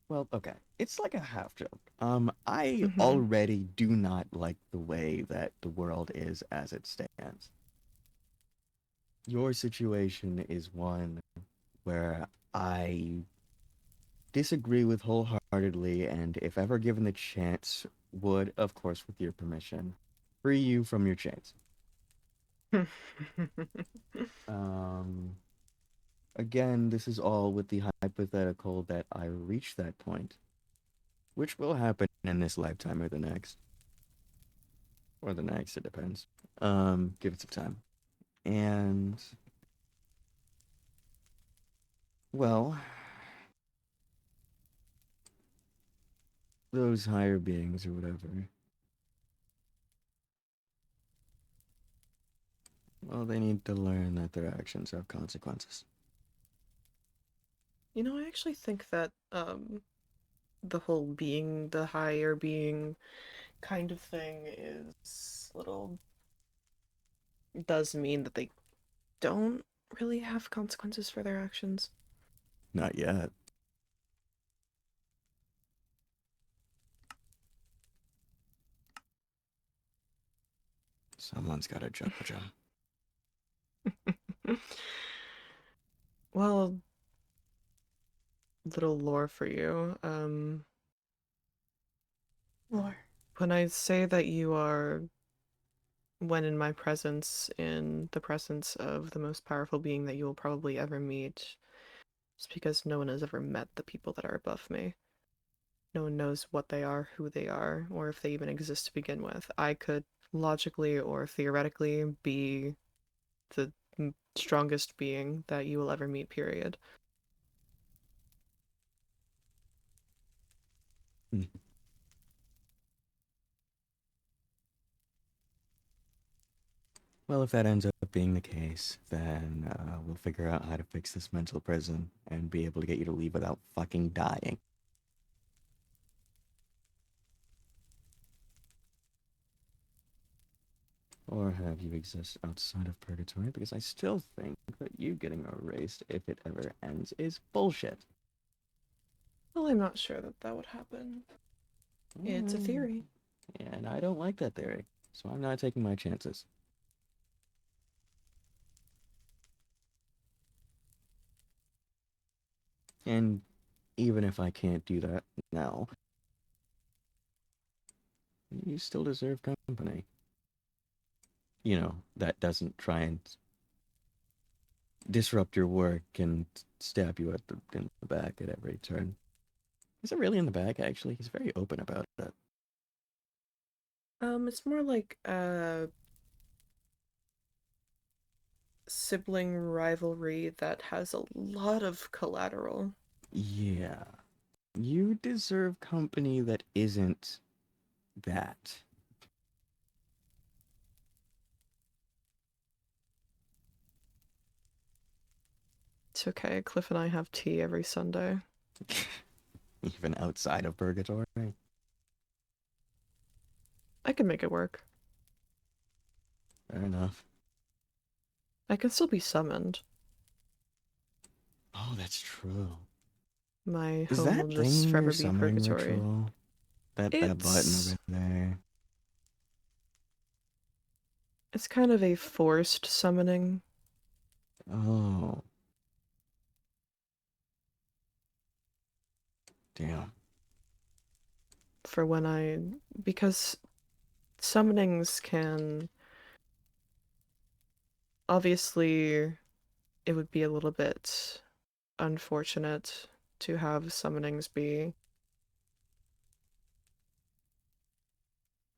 well, okay, it's like a half joke. I Mhm. already do not like the way that the world is as it stands. your situation is one where I disagree with wholeheartedly, and if ever given the chance, would, of course, with your permission, free you from your chains. Um, Again, this is all with the hypothetical that I reach that point, which will happen in this lifetime or the next. Or the next, it depends. Give it some time. And, well, those higher beings or whatever, well, they need to learn that their actions have consequences. You know, I actually think that the whole being the higher being kind of thing is little does mean that they don't really have consequences for their actions. Not yet. Someone's got to judge them. Well, little lore for you. Lore. When I say that you are, when in my presence, in the presence of the most powerful being that you will probably ever meet, it's because no one has ever met the people that are above me. No one knows what they are, who they are, or if they even exist to begin with. I could logically or theoretically be the strongest being that you will ever meet, period. Hmm. Well, if that ends up being the case, then we'll figure out how to fix this mental prison and be able to get you to leave without fucking dying. Or have you exist outside of purgatory, because I still think that you getting erased, if it ever ends, is bullshit. Well, I'm not sure that that would happen. It's a theory. Yeah, and I don't like that theory, so I'm not taking my chances. And even if I can't do that now, you still deserve company. You know, that doesn't try and disrupt your work and stab you in the back at every turn. Is it really in the back, actually? He's very open about it. It's more like sibling rivalry that has a lot of collateral. Yeah. You deserve company that isn't that. It's okay, Cliff and I have tea every Sunday. Even outside of purgatory. I can make it work. Fair enough. I can still be summoned. Oh, that's true. My Is home will that just thing your forever be summoning purgatory. ritual? That button over there. It's kind of a forced summoning. Oh. Damn. For when because summonings can, obviously, it would be a little bit unfortunate to have summonings be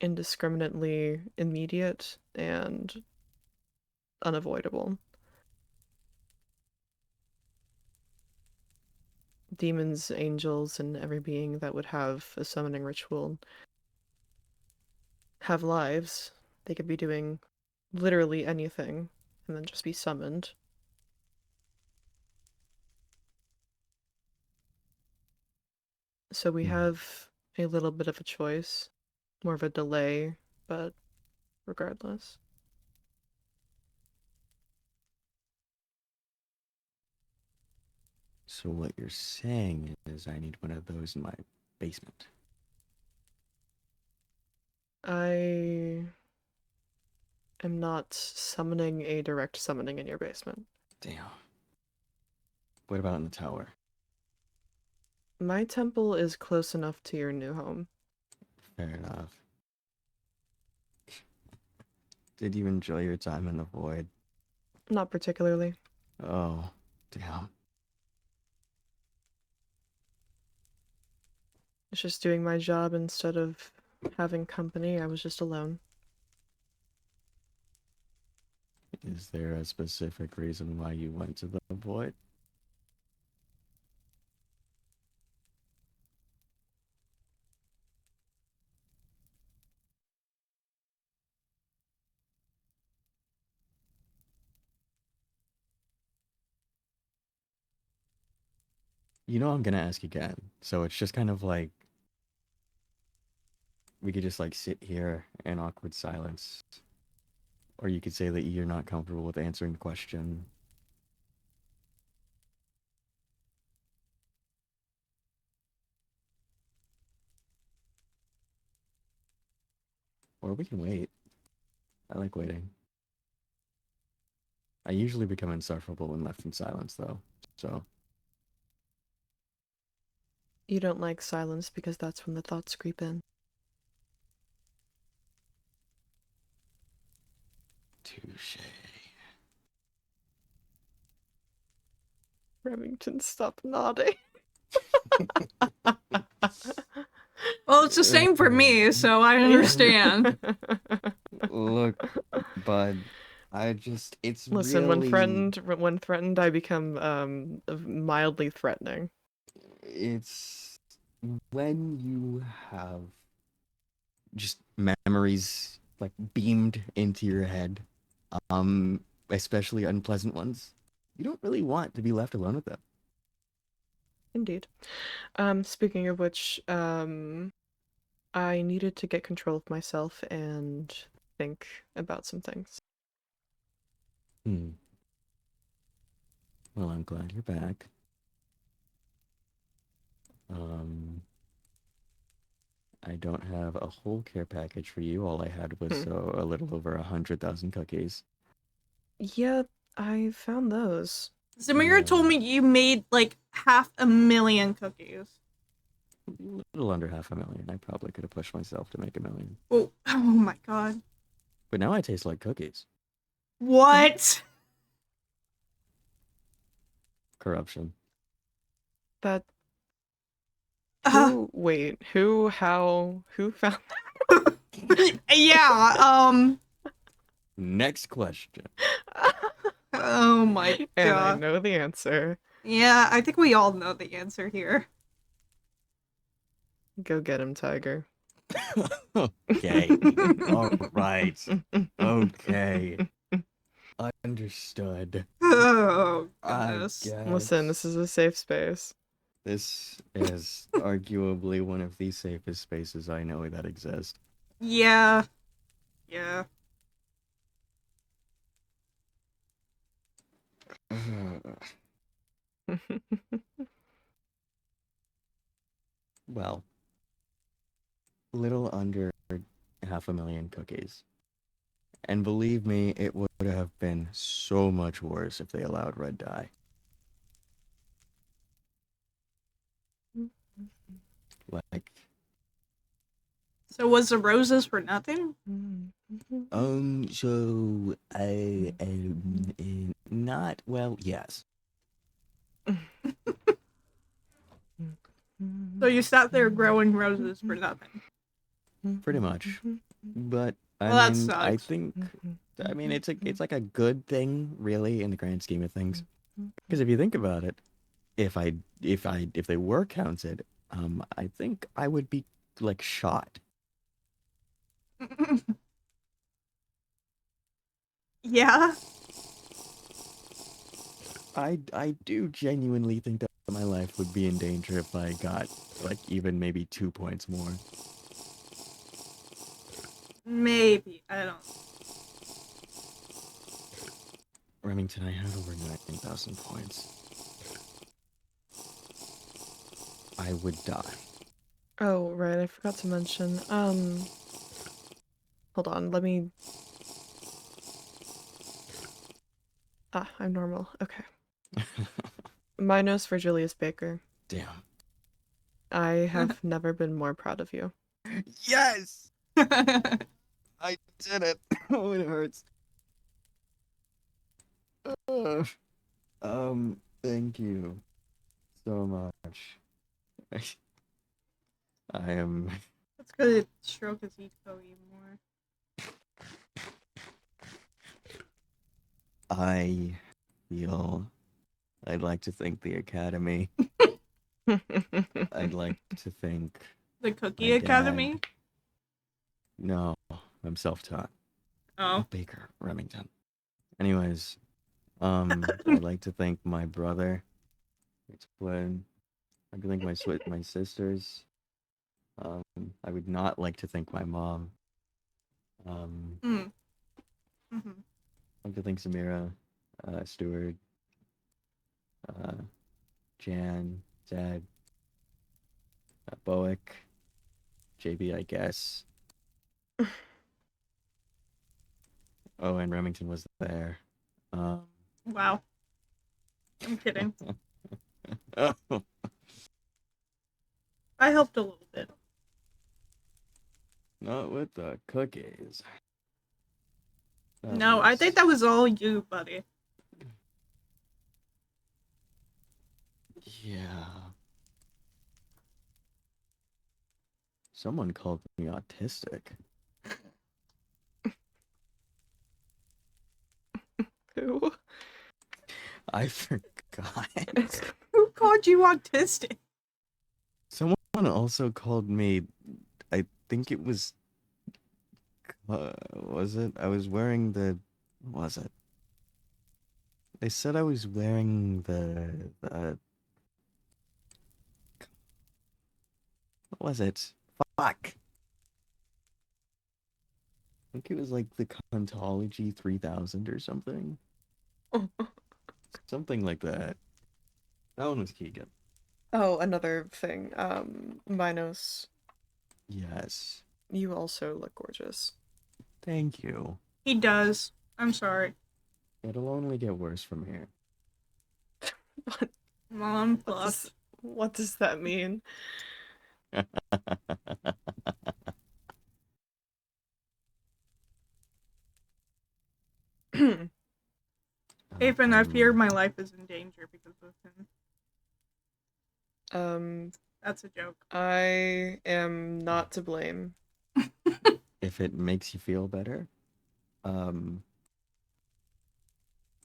indiscriminately immediate and unavoidable. Demons, angels, and every being that would have a summoning ritual have lives. They could be doing literally anything and then just be summoned. So we have a little bit of a choice, more of a delay, but regardless. So what you're saying is I need one of those in my basement. I am not summoning a direct summoning in your basement. Damn. What about in the tower? My temple is close enough to your new home. Fair enough. Did you enjoy your time in the void? Not particularly. Oh, damn. It's just doing my job instead of having company. I was just alone. Is there a specific reason why you went to the void? You know I'm gonna ask again, so it's just kind of like we could just like sit here in awkward silence. Or you could say that you're not comfortable with answering the question. Or we can wait. I like waiting. I usually become insufferable when left in silence, though, so. You don't like silence because that's when the thoughts creep in. Touche. Remington, stop nodding. Well, it's the same for me, so I understand. Look, bud, it's Listen, really... when threatened, I become mildly threatening. It's when you have just memories like beamed into your head, especially unpleasant ones. You don't really want to be left alone with them. Indeed. Speaking of which, I needed to get control of myself and think about some things. Well, I'm glad you're back. I don't have a whole care package for you. All I had was a little over 100,000 cookies. Yeah, I found those. Zamira told me you made like 500,000 cookies. A little under 500,000. I probably could have pushed myself to make 1,000,000. Oh my god. But now I taste like cookies. What? Corruption. That... Wait, who found that? Yeah, Next question. Oh my god. And I know the answer. Yeah, I think we all know the answer here. Go get him, Tiger. Okay. All right. Okay. Understood. Oh, goodness. Listen, this is a safe space. This is arguably one of the safest spaces I know that exist. Yeah. Yeah. Well, little under 500,000 cookies. And believe me, it would have been so much worse if they allowed red dye. Like, So was the roses for nothing? so, not, well, yes. So you sat there growing roses for nothing? Pretty much. But, Well, I that mean, I sucks. think, it's like a good thing, really, in the grand scheme of things. Because if you think about it, if they were counted, I think I would be, like, shot. Yeah? I do genuinely think that my life would be in danger if I got, like, even maybe 2 points more. Maybe. I don't. Remington, I have over 9,000 points. I would die. Oh, right, I forgot to mention. Hold on, let me Ah, I'm normal. Okay. Minos for Julius Baker. Damn. I have never been more proud of you. Yes! I did it. Oh, it hurts. Uh, thank you so much. I am. That's good. Stroke his ego even more. I feel. I'd like to thank the Academy. I'd like to thank. The Cookie My Academy? dad. No, I'm self-taught. Oh. Baker, Remington. Anyways, I'd like to thank my brother. It's when I'd thank my sisters. I would not like to thank my mom. Mm. Mm-hmm. I'd like to thank Samira, Stuart, Jan, Zed, Boic, JB, I guess. Oh, and Remington was there. Wow. I'm kidding. Oh, I helped a little bit. not with the cookies. That No, I was- think that was all you, buddy. Yeah. Someone called me autistic. Who? I forgot. Who called you autistic? Someone also called me. I think it was. Was it? I was wearing the. What was it? They said I was wearing the. What was it? Fuck. I think it was like the Contology 3000 or something. Something like that. That one was Keegan. Oh, another thing. Minos, Yes. you also look gorgeous. Thank you. He does. I'm sorry. It'll only get worse from here. Mom, What plus. what does that mean? Even I fear my life is in danger because of him. That's a joke. I am not to blame. If it makes you feel better.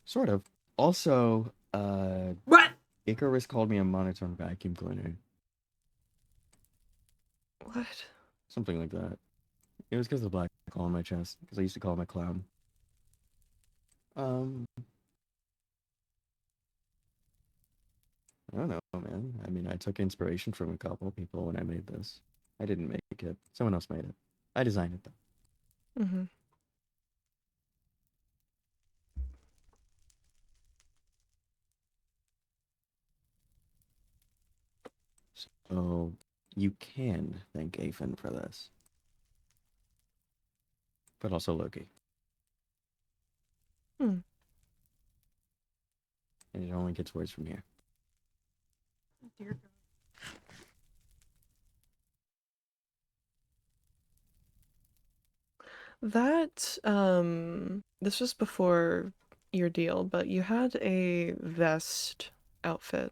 Sort of. Also, What? Icarus called me a monotone vacuum cleaner. What? Something like that. It was because of the black hole on my chest. Because I used to call him a clown. I don't know, man. I mean, I took inspiration from a couple people when I made this. I didn't make it. Someone else made it. I designed it, though. Mm-hmm. So, you can thank Afen for this. But also Loki. Hmm. And it only gets worse from here. Dear God. That, this was before your deal, but you had a vest outfit.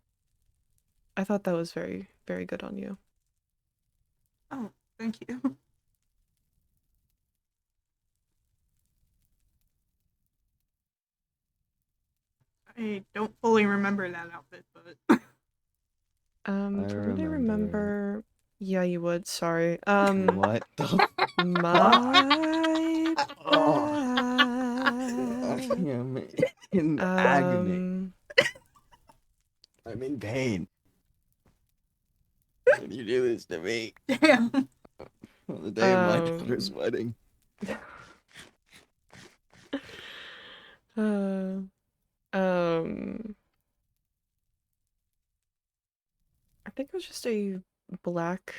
I thought that was very, very good on you. Oh, thank you. I don't fully remember that outfit, but From what I remember. remember, yeah, you would, sorry. What the My Oh. I bad. am in agony. I'm in pain. When you do this to me damn. on the day of my daughter's wedding. I think it was just a black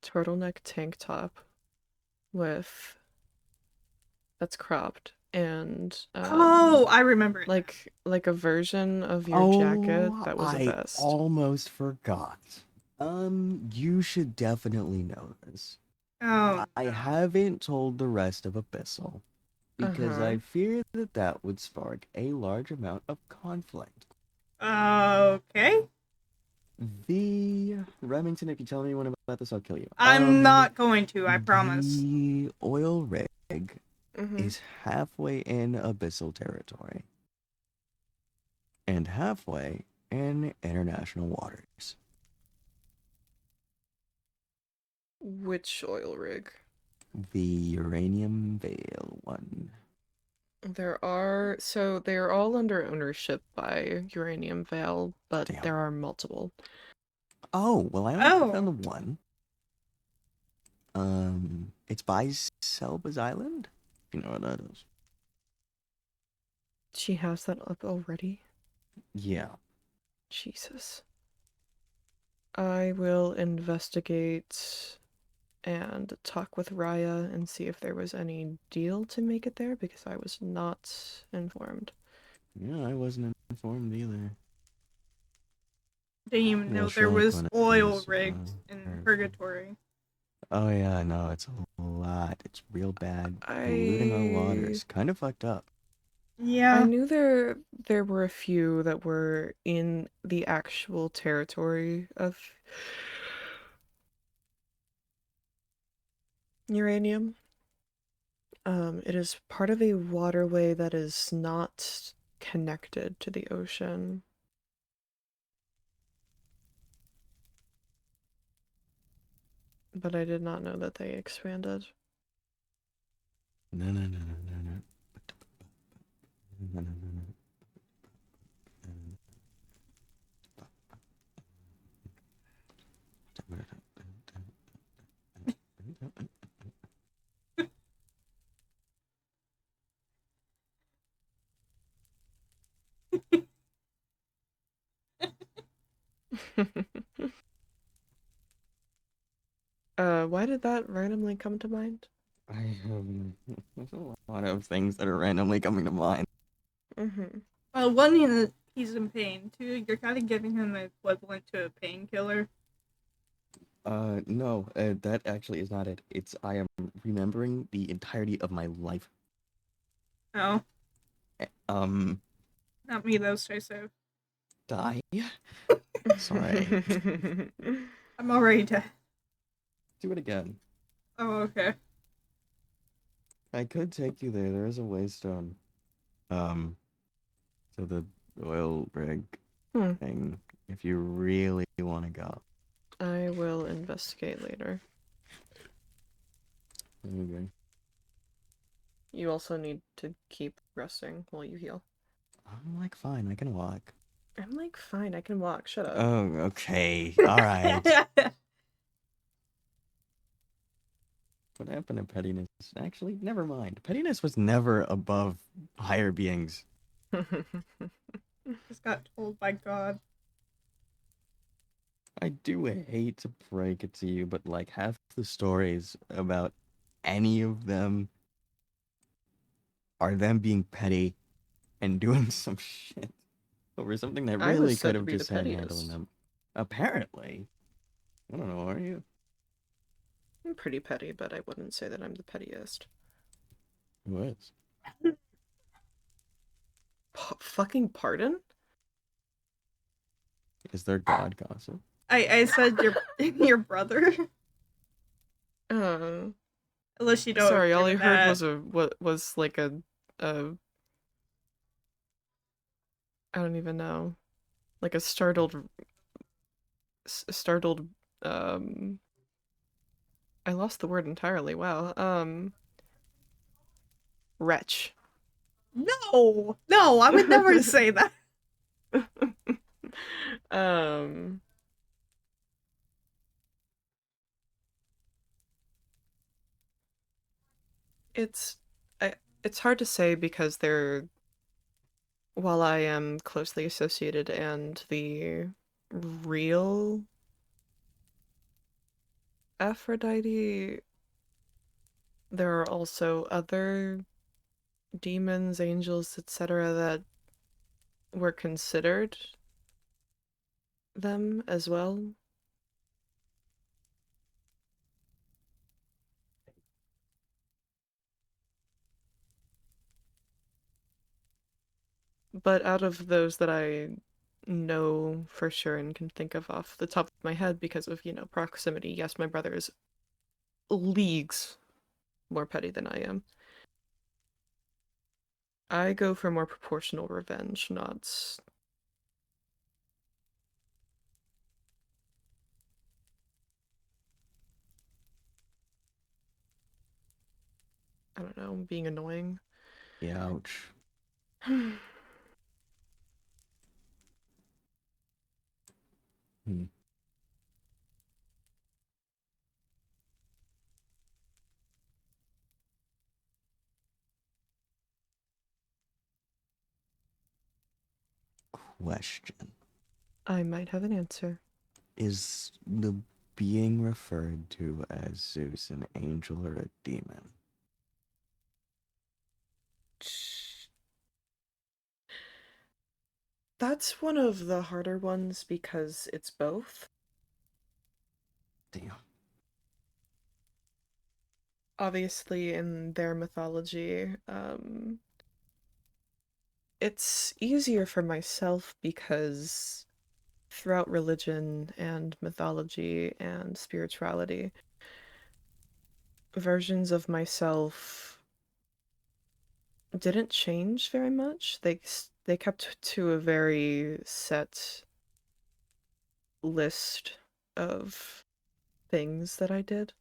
turtleneck tank top with that's cropped and Oh, I remember it. like a version of your jacket that was a I vest. almost forgot. You should definitely know this. Oh, I no. haven't told the rest of Abyssal because Uh-huh. I fear that would spark a large amount of conflict. Okay. The Remington, if you tell anyone about this, I'll kill you. I'm not going to, I promise. The oil rig Mm-hmm. is halfway in Abyssal territory and halfway in international waters. Which oil rig? The Uranium Veil one. They're all under ownership by Uranium Veil, but Damn. there are multiple. Oh, well, I only Oh. found the one. It's by Selba's Island. If you know what that is. She has that up already? Yeah. Jesus. I will investigate and talk with Raya and see if there was any deal to make it there, because I was not informed. Yeah, I wasn't informed either. Didn't even know there was oil rigs in Purgatory. Oh yeah, no, it's a lot. It's real bad. Polluting our waters. Kind of fucked up. Yeah. I knew there were a few that were in the actual territory of uranium. It is part of a waterway that is not connected to the ocean. But I did not know that they expanded. No, no, no, no, no, no. No, no, no, no. Why did that randomly come to mind? There's a lot of things that are randomly coming to mind. Mm-hmm. Well, one, he's in pain. Two, you're kind of giving him the equivalent to a painkiller. No, that actually is not it. It's I am remembering the entirety of my life. Oh, Um, not me though, say so. die? Sorry. I'm already dead. Do it again. Oh, okay. I could take you there. There is a waystone. To the oil rig thing, if you really want to go. I will investigate later. Okay. You also need to keep resting while you heal. I'm like, fine, I can walk. I'm like, fine, I can walk. Shut up. Oh, okay. All right. What happened to Pettiness? Actually, never mind. Pettiness was never above higher beings. Just got told by God. I do hate to break it to you, but like half the stories about any of them are them being petty and doing some shit over something that I was really said could to have be the just had handling pettiest. them. Apparently. I don't know, are you? I'm pretty petty, but I wouldn't say that I'm the pettiest. Who is? Fucking pardon? Is there God gossip? I said your brother. Unless you don't. Sorry, all I heard that. was like a I don't even know, like a startled I lost the word entirely. Wow. Wretch. No, I would never say that. It's hard to say because while I am closely associated and the real Aphrodite, there are also other demons, angels, etc., that were considered them as well. But out of those that I know for sure and can think of off the top of my head because of, proximity, yes, my brother is leagues more petty than I am. I go for more proportional revenge, not I don't know, being annoying. Yeah, ouch. Hmm. Question. I might have an answer. Is the being referred to as Zeus an angel or a demon? That's one of the harder ones because it's both. Damn. Obviously, in their mythology, it's easier for myself because throughout religion and mythology and spirituality, versions of myself didn't change very much. They kept to a very set list of things that I did.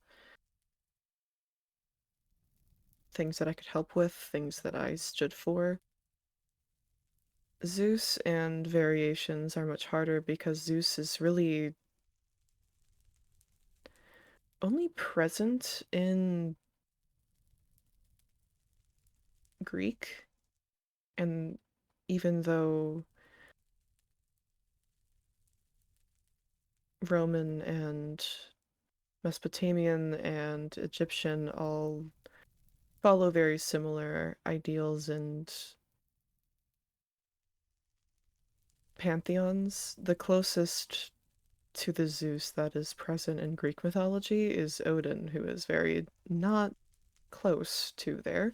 Things that I could help with, things that I stood for. Zeus and variations are much harder because Zeus is really only present in Greek, and even though Roman and Mesopotamian and Egyptian all follow very similar ideals and pantheons, the closest to the Zeus that is present in Greek mythology is Odin, who is very not close to there.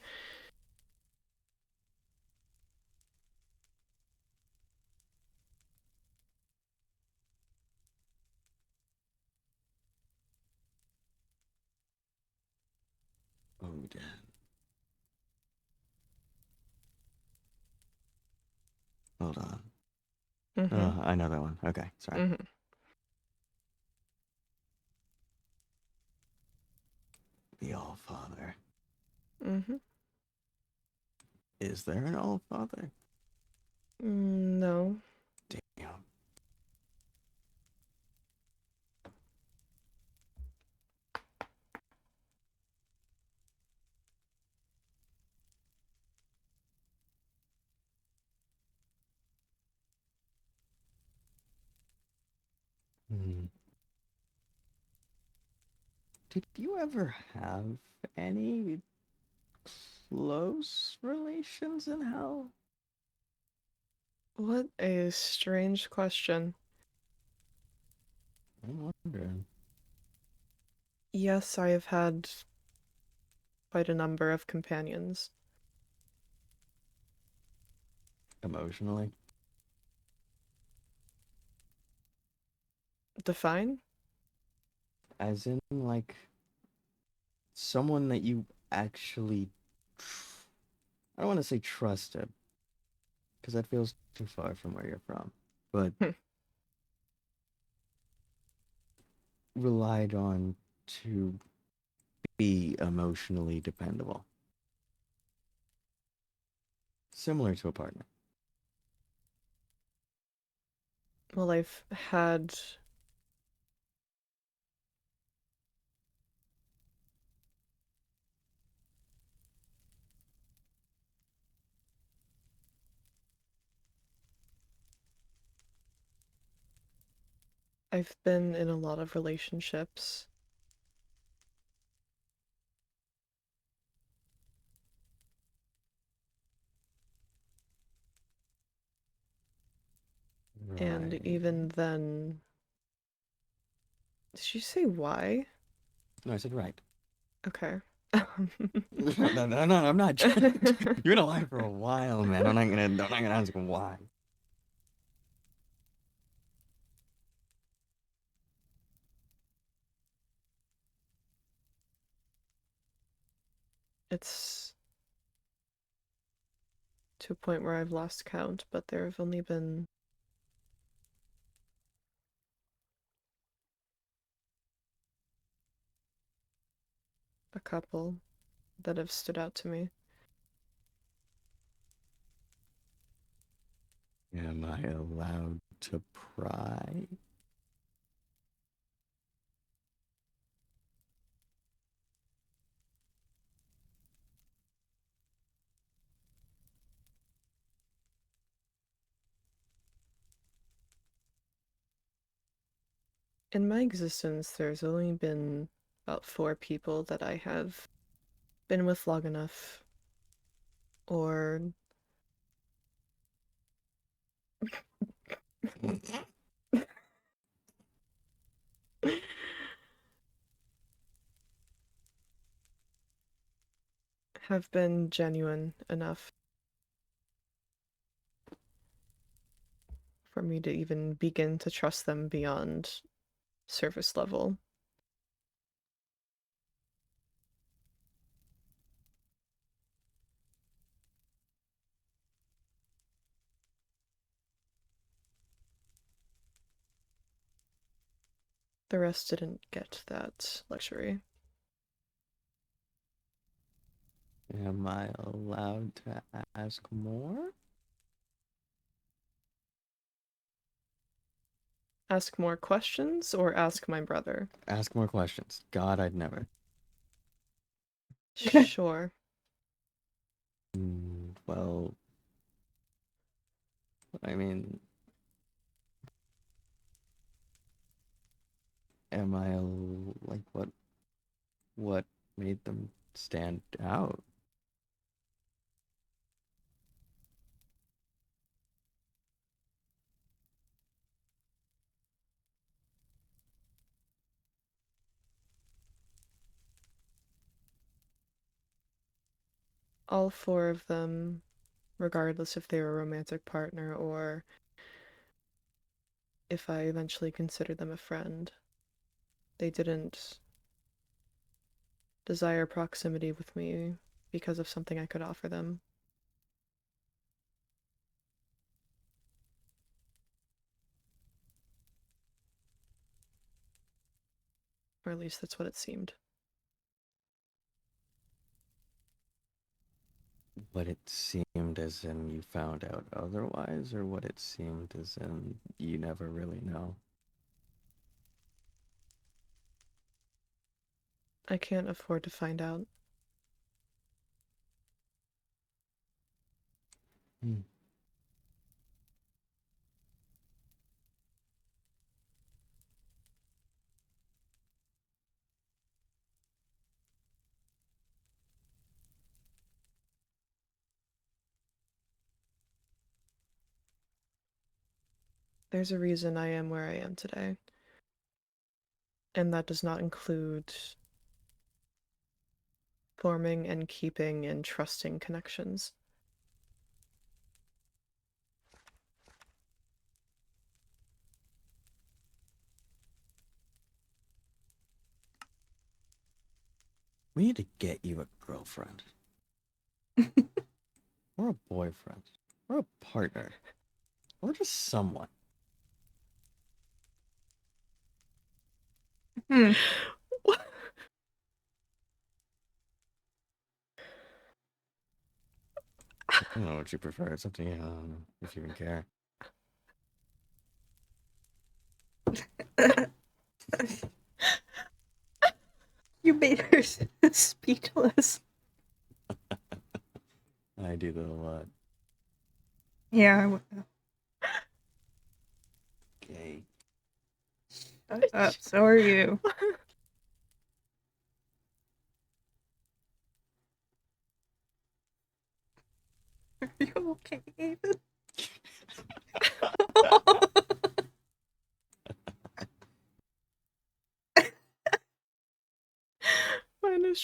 Odin. Hold on. Mm-hmm. I know that one. Okay, sorry. Mm-hmm. The All-Father. Mm-hmm. Is there an All-Father? No. Damn. Hmm. Did you ever have any close relations in hell? What a strange question. I'm wondering. Yes, I have had quite a number of companions. Emotionally? Define? As in, like, someone that you actually, I don't want to say trusted, because that feels too far from where you're from, but Hmm. relied on to be emotionally dependable. Similar to a partner. Well, I've been in a lot of relationships. And Right. even then, did you say why? No, I said right. Okay. No, I'm not. You've been alive for a while, man. I'm not gonna ask why. It's to a point where I've lost count, but there have only been a couple that have stood out to me. Am I allowed to pry? In my existence, there's only been about 4 people that I have been with long enough or have been genuine enough for me to even begin to trust them beyond surface level. The rest didn't get that luxury. Am I allowed to ask more? Ask more questions or ask my brother? Ask more questions. God, I'd never. Sure. Well, I mean, am I like what made them stand out? All 4 of them, regardless if they were a romantic partner or if I eventually considered them a friend, they didn't desire proximity with me because of something I could offer them. Or at least that's what it seemed. What it seemed as in you found out otherwise, or what it seemed as in you never really know? I can't afford to find out. Hmm. There's a reason I am where I am today. And that does not include forming and keeping and trusting connections. We need to get you a girlfriend. Or a boyfriend. Or a partner. Or just someone. Hmm. I don't know what you prefer. It's up to you. I don't know if you even care. You made her speechless. I do that a lot. Yeah, I would know. Okay. Shut up, so are you. Are you okay, Aiden?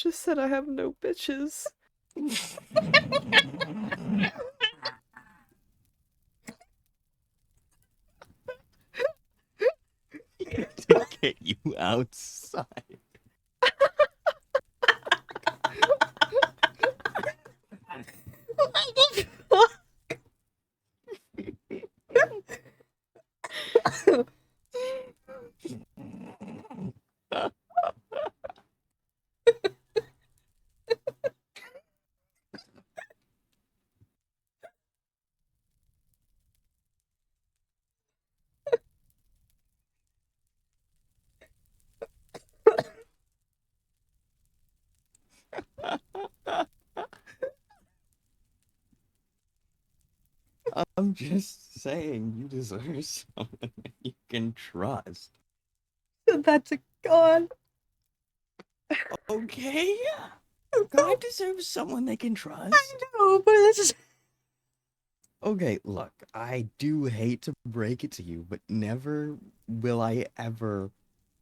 just said I have no bitches. To get you outside. I'm just saying you deserve someone that you can trust. That's a god. Okay? God deserves someone they can trust. No, but this is. Okay, look, I do hate to break it to you, but never will I ever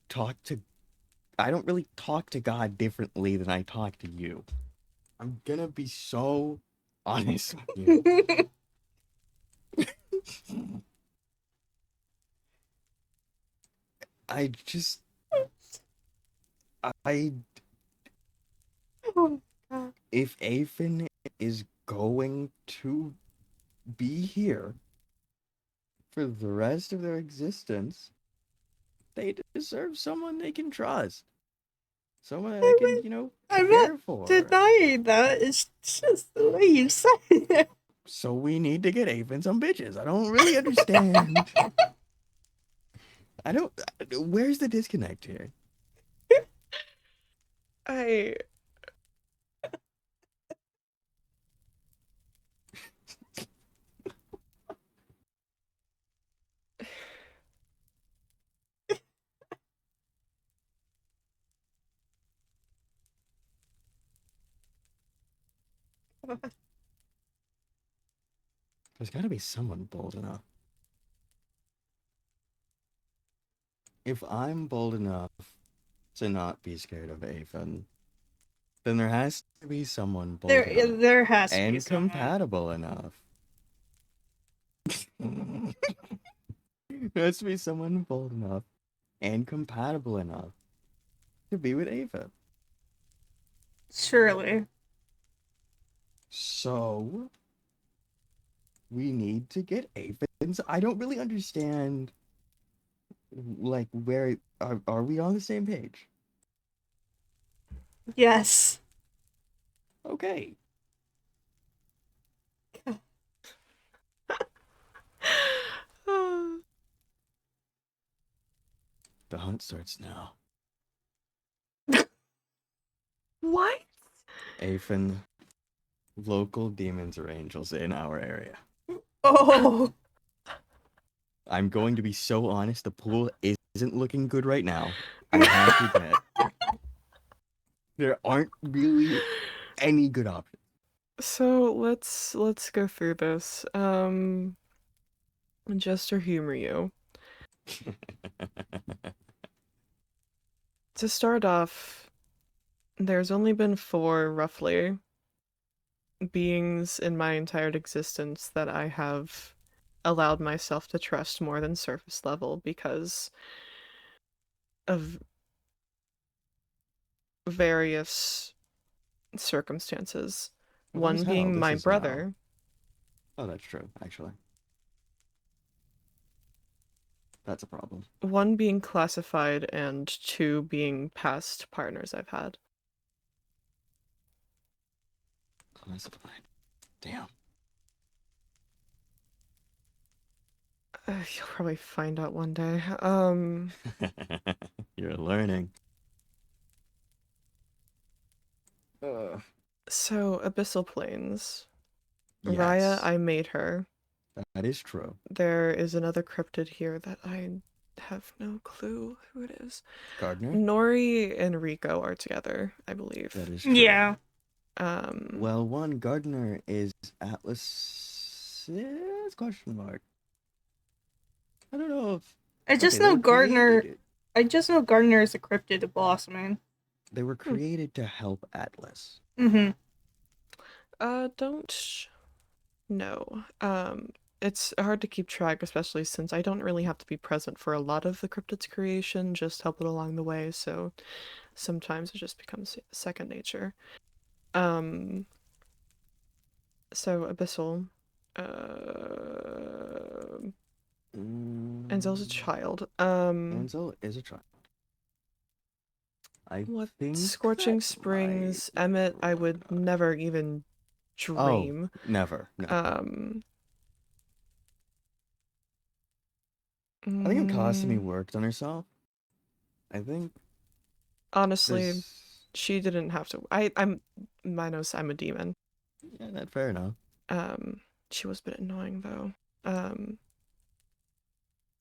talk to... I don't really talk to God differently than I talk to you. I'm gonna be so honest with you. I just... Oh, God. If Afen is going to be here for the rest of their existence, they deserve someone they can trust. Someone they can, I'm care not for. denying that. It's just the way you said it. So we need to get Afen some bitches. I don't really understand. Where's the disconnect here? I There's gotta be someone bold enough. If I'm bold enough to not be scared of Afen, then there has to be someone bold enough There has to be and someone. compatible enough. There has to be someone bold enough and compatible enough to be with Afen. Surely. So we need to get Aphens. I don't really understand, like, where are we on the same page? Yes. Okay. The hunt starts now. what? Afen, local demons or angels in our area. Oh. I'm going to be so honest, the pool isn't looking good right now. I have to admit. There aren't really any good options. So let's go through this. Just to humor you. To start off, there's only been 4, roughly, beings in my entire existence that I have allowed myself to trust more than surface level because of various circumstances. Well, that was One hell. being This my is brother. Oh, that's true, actually. That's a problem. One being classified, and 2 being past partners I've had. Classified. Damn. You'll probably find out one day. You're learning. So Abyssal Plains. Yes, Raya, I made her. that is true. There is another cryptid here that I have no clue who it is. Gardner? Nori and Rico are together, I believe. That is true. Yeah. Well, one Gardner is Atlas. Question mark. I don't know if. I just Okay, know they Gardner. created it. I just know Gardner is a cryptid blossoming. They were created to help Atlas. Mm-hmm. Don't know. It's hard to keep track, especially since I don't really have to be present for a lot of the cryptid's creation, just help it along the way, so sometimes it just becomes second nature. So Abyssal, Enzel's a child. Ansel is a child. I What think Scorching that Springs, might be Emmett, I would correct. never even dream. Never. No. Um, I think Akasumi mm, worked on herself. I think honestly, this. she didn't have to. Minos, I'm a demon. Yeah, that's fair enough. She was a bit annoying though.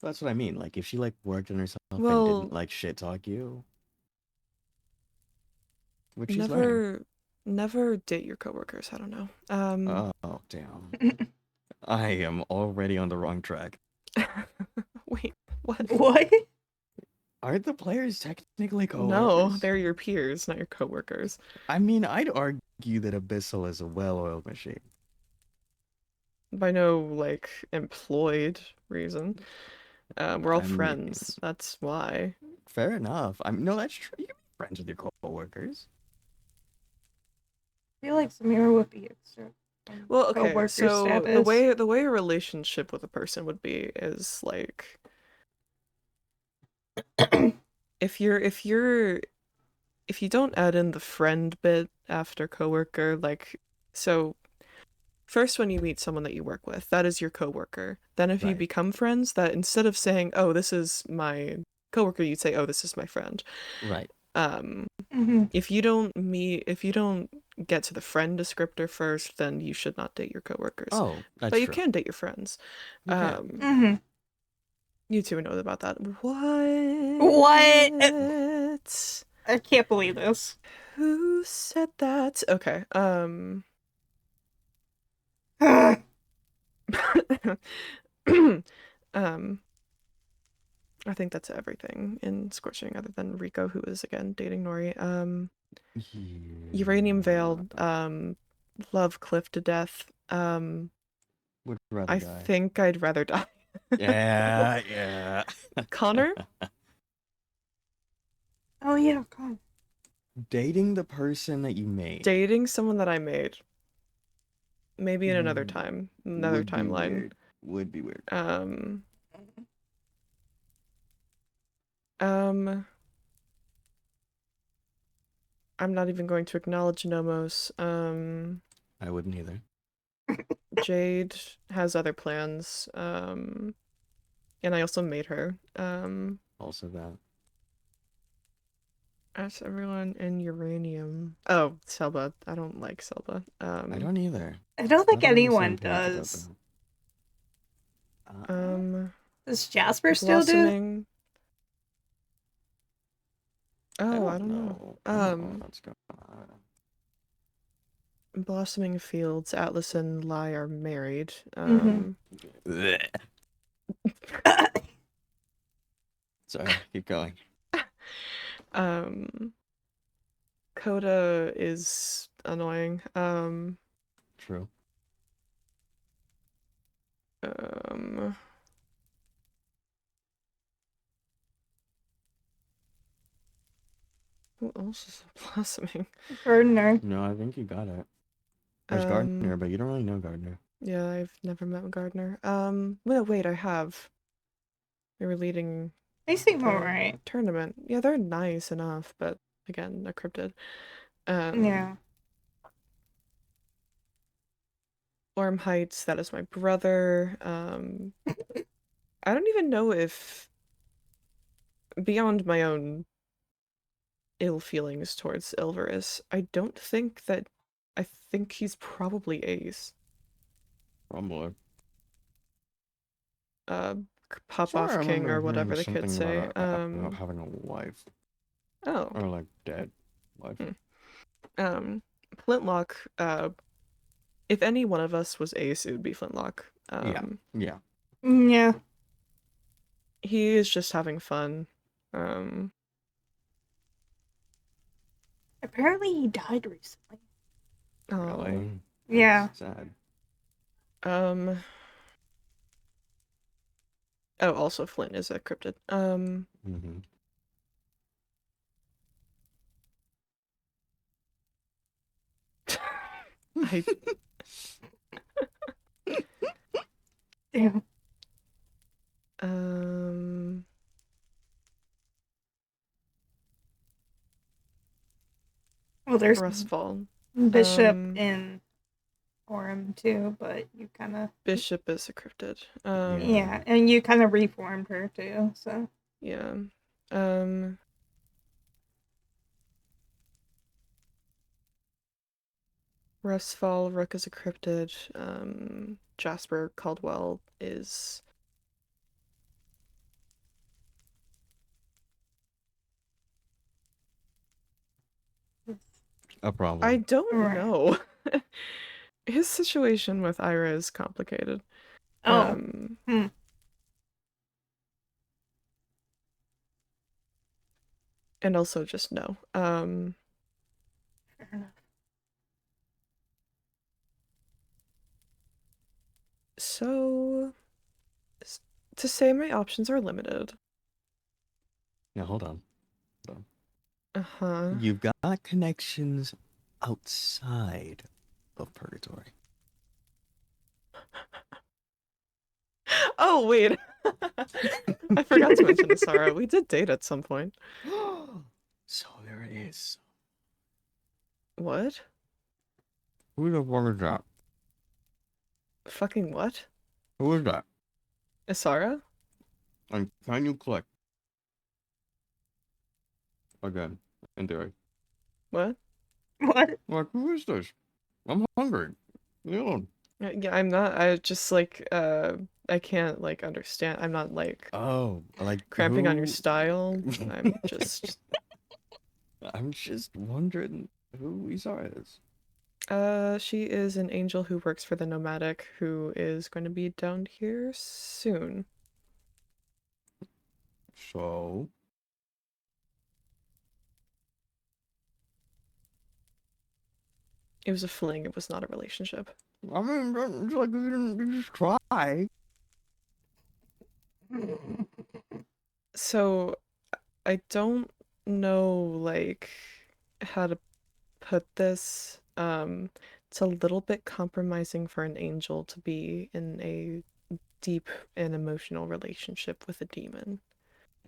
That's what I mean. Like, if she like worked on herself and Well, didn't like shit talk you, which she's learning. never date your coworkers. I don't know. Oh damn! I am already on the wrong track. Wait, what? What? Aren't the players technically coworkers? No, they're your peers, not your coworkers. I mean, I'd argue that Abyssal is a well-oiled machine. By no like employed reason. We're all I mean- friends. That's why. Fair enough. No, that's true. You can be friends with your coworkers. I feel like Samira would be extra. Well, okay. Coworker So status. the way a relationship with a person would be is like if you don't add in the friend bit after coworker, like so first when you meet someone that you work with, that is your coworker. Then if you Right. become friends, that instead of saying, "Oh, this is my coworker," you'd say, "Oh, this is my friend." Right. Mm-hmm. If you don't get to the friend descriptor first, then you should not date your coworkers. Oh, that's But you true. can date your friends. You can. Mm-hmm. You two know about that. What? What? I can't believe this. Who said that? Okay. I think that's everything in Scorching, other than Rico, who is again dating Nori. Uranium Veiled, love Cliff to death. Would rather I die. think I'd rather die. Yeah. Connor? Oh yeah, God. Dating the person that you made. Dating someone that I made. Maybe in another Mm, time. Another would be timeline. weird. Would be weird. I'm not even going to acknowledge Nomos. I wouldn't either. Jade has other plans. And I also made her. Also that. Ask everyone in Uranium. Oh, Selba. I don't like Selba. I don't either. I don't think Not on the anyone same page about does. that. Does Jasper still do it? Blossoming. Oh, I don't know. I don't know what's going on. Blossoming Fields, Atlas and Lai are married. Blech. Sorry, keep going. Coda is annoying. True. Who else is blossoming? Gardner. No, I think you got it. There's Gardner, but you don't really know Gardner. Yeah, I've never met Gardner. Well, wait, I have. They were leading They seem the alright. tournament. Yeah, they're nice enough, but again, a cryptid. Yeah. Orm Heights, that is my brother. I don't even know if, beyond my own ill feelings towards Ilveris, I don't think that, I think he's probably Ace. Probably. Pop-off Sure, I king remember or whatever the hearing kids something say. about having a wife. Oh. Or like dead wife. Flintlock, if any one of us was Ace, it would be Flintlock. Yeah. Yeah. He is just having fun. Apparently, he died recently. Oh. Really? Yeah. That's sad. Oh, also Flint is a cryptid. Mm-hmm. I Damn. Well, there's Rustfall. Bishop in Orem too, but you kind of Bishop is a cryptid. yeah, and you kind of reformed her too. So Yeah. Rustfall, Rook is a cryptid. Jasper Caldwell is A problem. I don't Right. know. His situation with Ira is complicated. oh, And also just no. fair enough. So to say my options are limited. Now hold on. Uh-huh. You've got connections outside of purgatory. Oh, wait. I forgot to mention Asara. We did date at some point. So there it is. What? Who the fuck is that? Fucking what? Who is that? Asara? And can you click? Again. In theory. What? What? Like, who is this? I'm hungry. Leave me alone. Yeah, I'm not. I just like I can't like understand. I'm not like Oh, like cramping on your who- style. I'm just I'm just wondering who Isara is. she is an angel who works for the Nomadic who is going to be down here soon. So It was a fling, it was not a relationship. I mean, it's like you just try. So I don't know like how to put this. It's a little bit compromising for an angel to be in a deep and emotional relationship with a demon.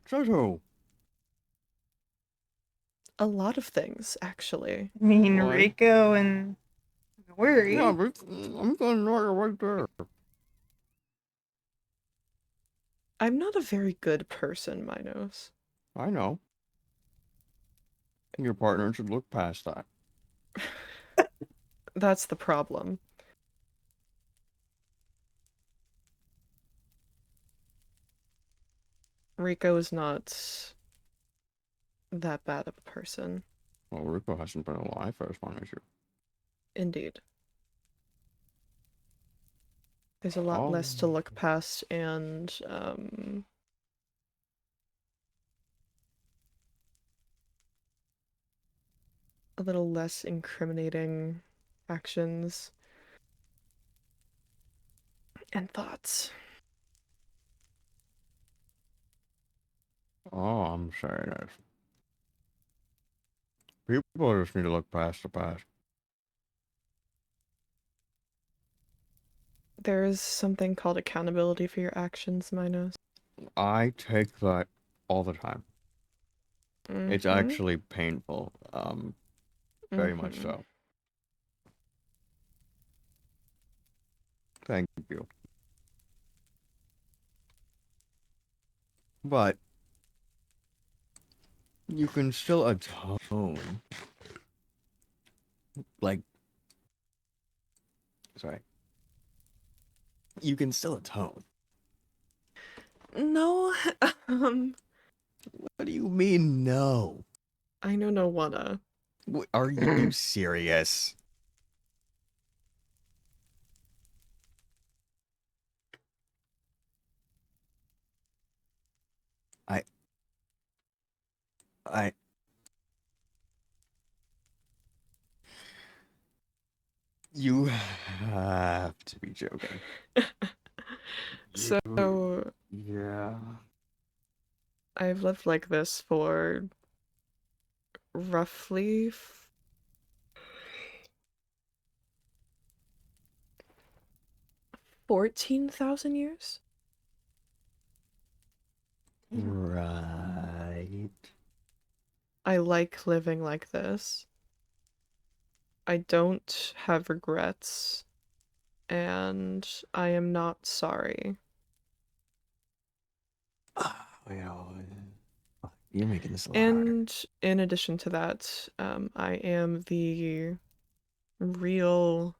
So. A lot of things, actually. I mean, Why? Rico and Worry. Yeah, but I'm gonna know you're right there. I'm not a very good person, Minos. I know. Your partner should look past that. That's the problem. Rico is not that bad of a person. Well, Rico hasn't been alive for as long as you. Indeed. There's a lot less to look past and a little less incriminating actions and thoughts. Oh, I'm saying this. People just need to look past the past. There is something called accountability for your actions, Minos. I take that all the time. It's Mhm. actually painful. Very much Mhm. so. Thank you. But you can still atone. Like, sorry. You can still atone. No, What do you mean, no? I know no wanna. Are you serious? I You have to be joking. So Yeah. I've lived like this for roughly 14,000 years. Right. I like living like this. I don't have regrets, and I am not sorry. You know, you're making this a lot harder. And in addition to that, I am the real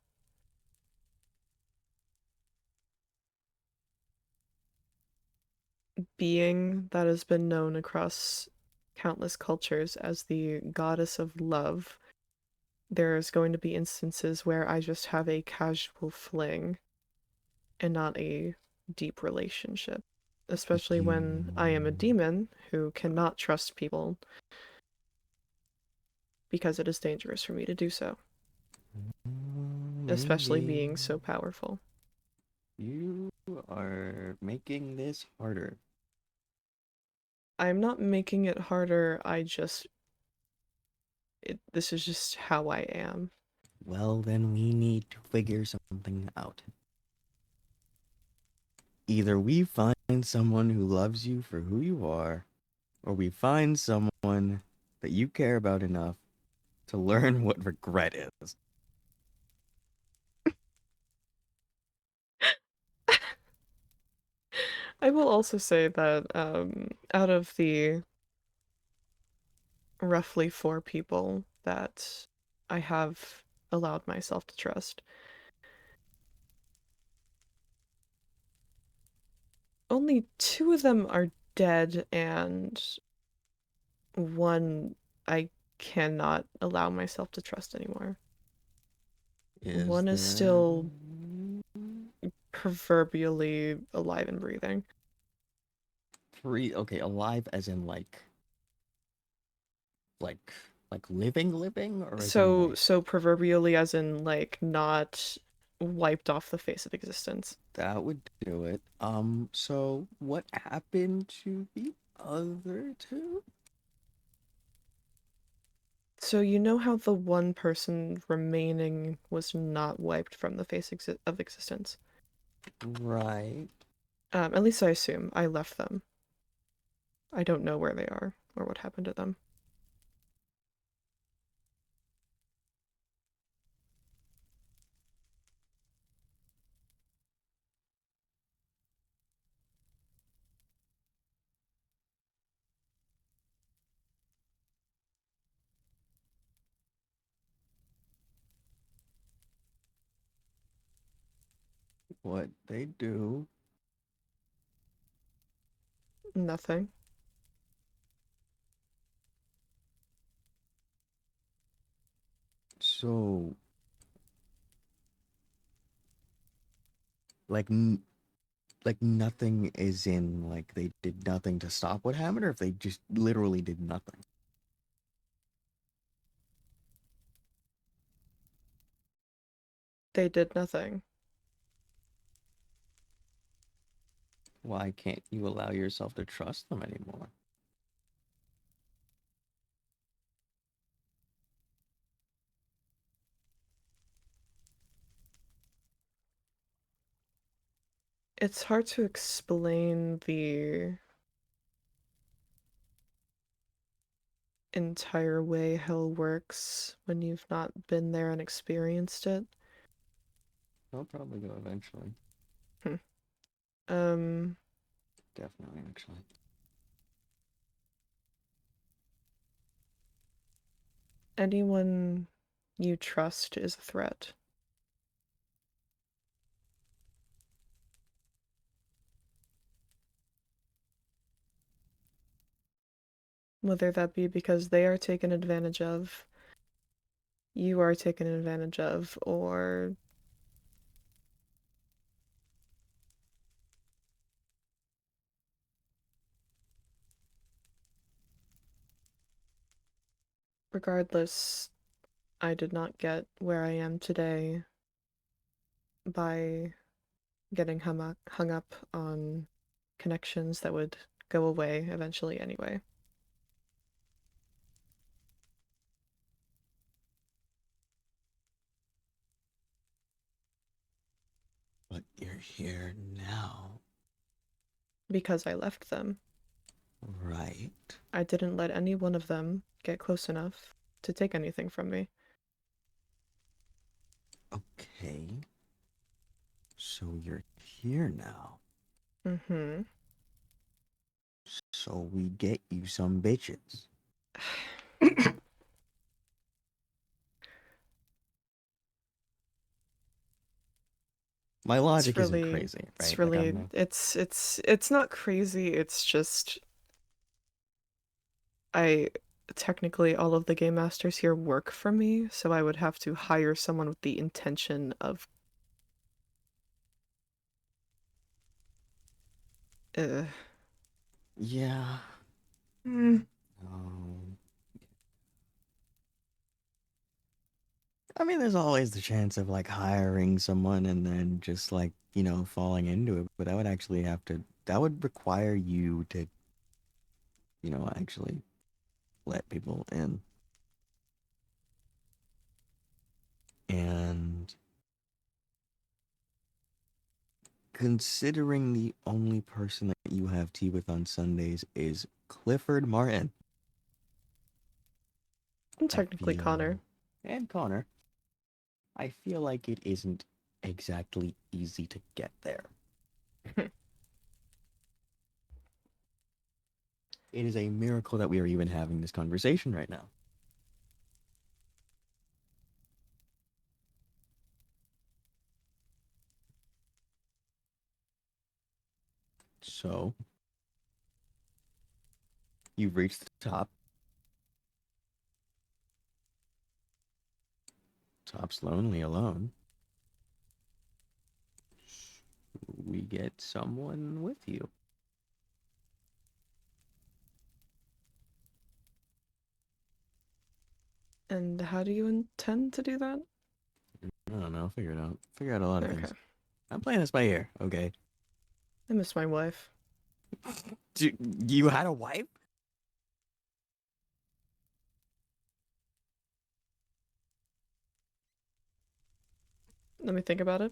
being that has been known across countless cultures as the goddess of love. There's going to be instances where I just have a casual fling and not a deep relationship, especially when I am a demon who cannot trust people because it is dangerous for me to do so, especially being so powerful. You are making this harder. I'm not making it harder, this is just how I am. Well, then we need to figure something out. Either we find someone who loves you for who you are, or we find someone that you care about enough to learn what regret is. I will also say that out of the roughly 4 people that I have allowed myself to trust, only 2 of them are dead, and 1 I cannot allow myself to trust anymore. One is still proverbially alive and breathing. Okay, alive as in like living, or as in So proverbially as in like not wiped off the face of existence. that would do it. So what happened to the other 2? So you know how the one person remaining was not wiped from the face of existence? Right. At least I assume. I left them. I don't know where they are or what happened to them. What they do. Nothing. So like like nothing is in like they did nothing to stop what happened, or if they just literally did nothing. They did nothing. Why can't you allow yourself to trust them anymore? It's hard to explain the entire way hell works when you've not been there and experienced it. They'll probably go eventually. Um, Definitely, actually. anyone you trust is a threat. Whether that be because they are taken advantage of, you are taken advantage of, or regardless, I did not get where I am today by getting hung up on connections that would go away eventually anyway. But you're here now. Because I left them. Right. I didn't let any one of them get close enough to take anything from me. Okay. So you're here now. Mm-hmm. So we get you some bitches. My logic isn't crazy, right? It's Like, really, I'm not- it's not crazy, it's just, technically all of the game masters here work for me, so I would have to hire someone with the intention of, Yeah. Mm. I mean, there's always the chance of like hiring someone and then just like, falling into it. But that would require you to, actually let people in. And considering the only person that you have tea with on Sundays is Clifford Martin. I'm technically Connor. And Connor. I feel like it isn't exactly easy to get there. It is a miracle that we are even having this conversation right now. So, you've reached the top. Top's lonely alone. We get someone with you. And how do you intend to do that? I don't know. Figure it out. Figure out a lot of Okay. things. I'm playing this by ear, okay? I miss my wife. You had a wife? Let me think about it.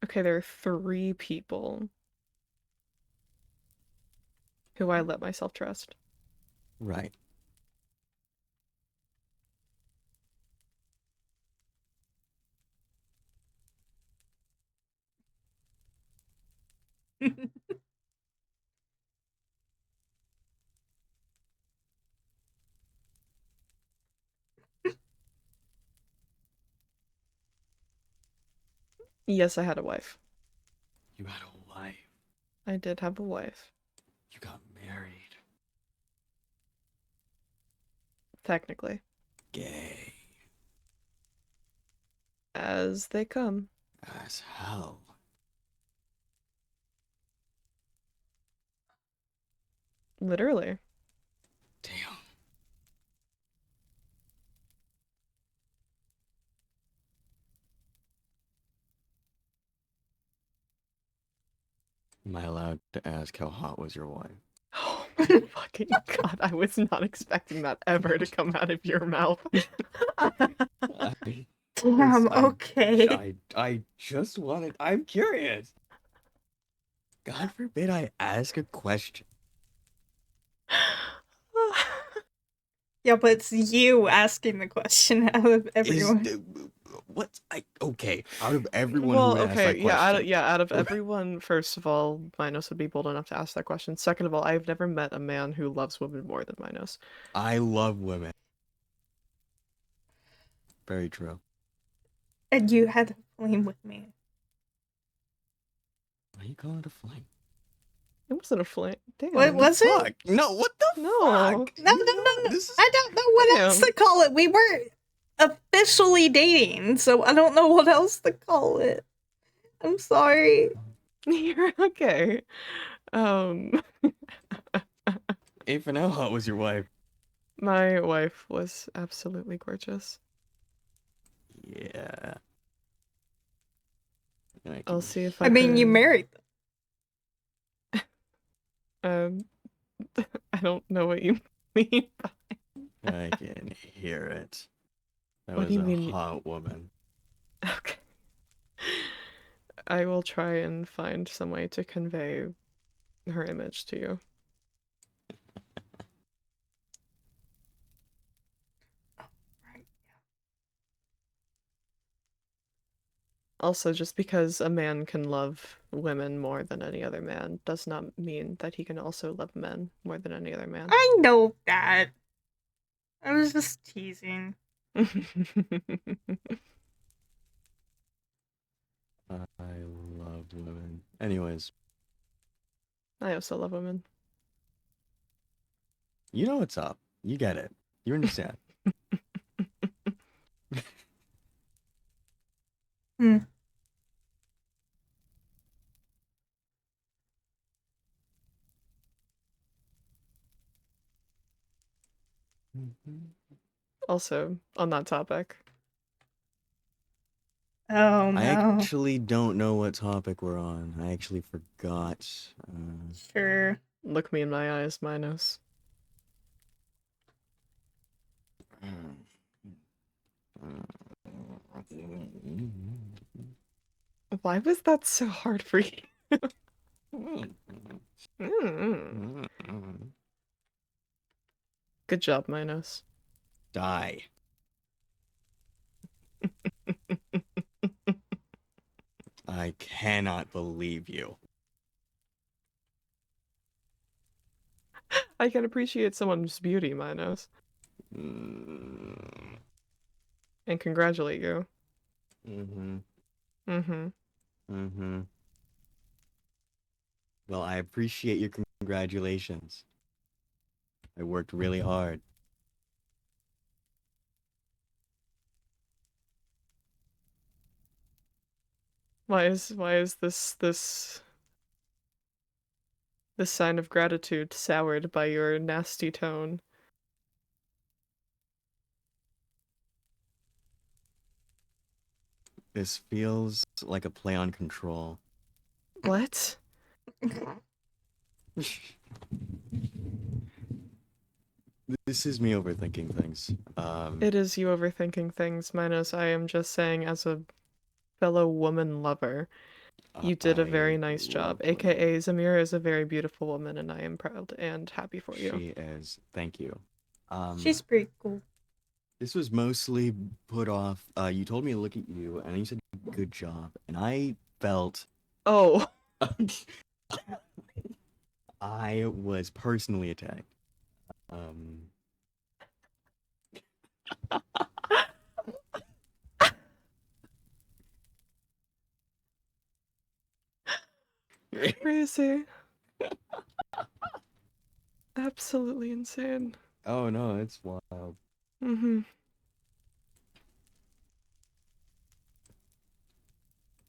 Okay, there are 3 people who I let myself trust. Right. Yes, I had a wife. You had a wife. I did have a wife. You got married. Technically. Gay. As they come. As hell. Literally. Damn. Am I allowed to ask how hot was your wife? Oh my fucking god, I was not expecting that ever to come out of your mouth. Damn, okay. I just wanted. I'm curious. God forbid I ask a question. Yeah, but it's you asking the question out of everyone. Okay, out of everyone Well, who asked that okay, question. out of everyone, first of all, Minos would be bold enough to ask that question. Second of all, I've never met a man who loves women more than Minos. I love women. Very true. And you had a flame with me. Why are you calling it a fling? It wasn't a flame. Damn. What was it? Fuck. No, what the No. fuck? No. This is... I don't know what else to call it. We weren't officially dating, so I don't know what else to call it. I'm sorry. You're okay. Hey, for now, how was your wife? My wife was absolutely gorgeous. Yeah. I I'll can see if I mean, you can- married them. I don't know what you mean. I can hear it. That What was do you a mean? hot woman. Okay. I will try and find some way to convey her image to you. Right. Also, just because a man can love women more than any other man does not mean that he can also love men more than any other man. I know that. I was just teasing. I love women. Anyways, I also love women. you know what's up. You get it. You understand. Hmm. Also, on that topic, Oh I no. actually don't know what topic we're on. I actually forgot. Sure. look me in my eyes, Minos. Why was that so hard for you? Mm. Good job, Minos. Die. I cannot believe you. I can appreciate someone's beauty, Minos, Mm-hmm. and congratulate you. Mm-hmm. Mm-hmm. Mm-hmm. Well, I appreciate your congratulations. I worked really hard. Why is this sign of gratitude soured by your nasty tone? This feels like a play on control. What? This is me overthinking things. It is you overthinking things, Minos. I am just saying, as a fellow woman lover, you did a very I nice job. love AKA women. Zamira is a very beautiful woman, and I am proud and happy for you. She is. Thank you. She's pretty cool. This was mostly put off. You told me to look at you, and you said good job, and I felt Oh, I was personally attacked. crazy. Absolutely insane. Oh no, it's wild. Mm-hmm.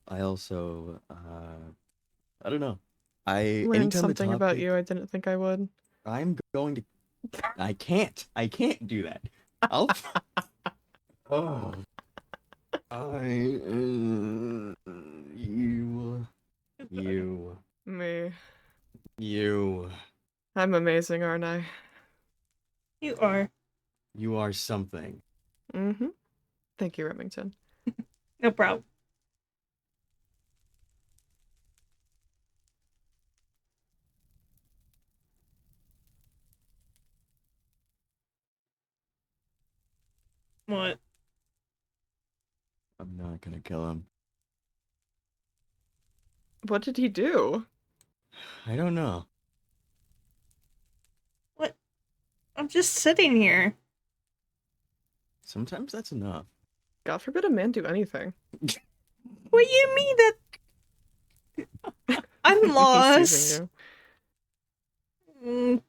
I also, I don't know. Learned Anytime the something about topic, you I didn't think I would. I'm going to, I can't do that. I'll, oh, you, Me. you, I'm amazing, aren't I? You are. you are something. Mm-hmm. Thank you, Remington. No problem. What? I'm not gonna kill him. What did he do? I don't know. What? I'm just sitting here. Sometimes that's enough. God forbid a man do anything. What do you mean that? I'm He's lost. teasing Mm,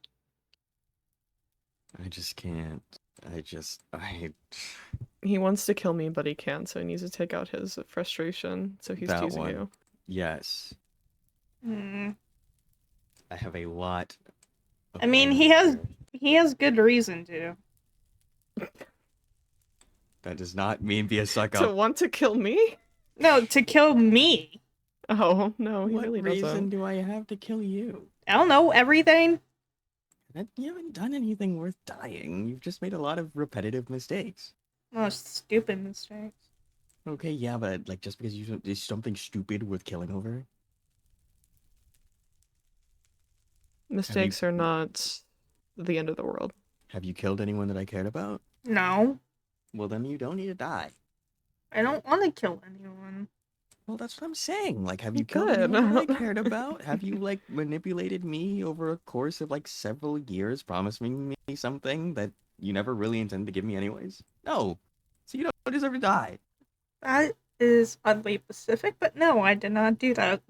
I just can't. I. He wants to kill me, but he can't, so he needs to take out his frustration, so he's That teasing one. you. Yes. mm. I have a lot. Of I mean, anger he has here. he has good reason to. That does not mean be a To sucker. want to kill me? No, to kill me. Oh, no, he What really reason doesn't. do I have to kill you? I don't know, everything. You haven't done anything worth dying. You've just made a lot of repetitive mistakes. Oh, stupid mistakes. Okay, yeah, but like just because you do something stupid worth killing over? Mistakes are not the end of the world. Have you killed anyone that I cared about? No, Well, then you don't need to die. I don't want to kill anyone. Well, that's what I'm saying. Like, have you killed Good. anyone that I cared about? Have you, like, manipulated me over a course of, like, several years, promising me something that you never really intended to give me anyways? No. So you don't deserve to die. That is oddly specific, but no, I did not do that.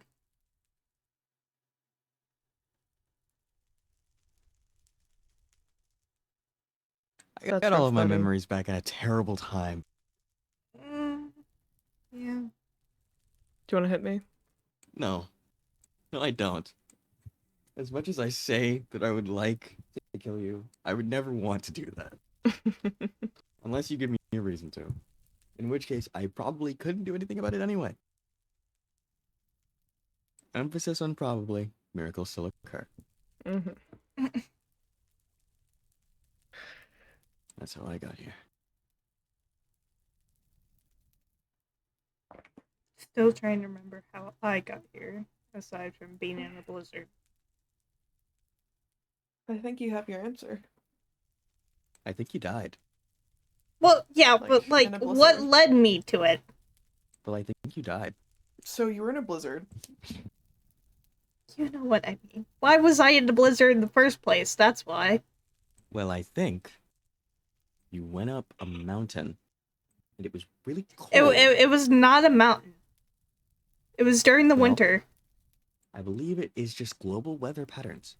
I That's got all of my funny. memories back in a terrible time. Yeah. Do you want to hit me? No. No, I don't. As much as I say that I would like to kill you, I would never want to do that. Unless you give me a reason to. In which case, I probably couldn't do anything about it anyway. Emphasis on probably. Miracles still occur. Mm-hmm. That's how I got here. Still trying to remember how I got here, aside from being in a blizzard. I think you have your answer. I think you died. Well, yeah, Like, but like, in a what blizzard. led me to it? Well, I think you died. So you were in a blizzard. You know what I mean. Why was I in the blizzard in the first place? That's why. Well, I think you went up a mountain and it was really cold. It was not a mountain. It was during the Well, winter. I believe it is just global weather patterns.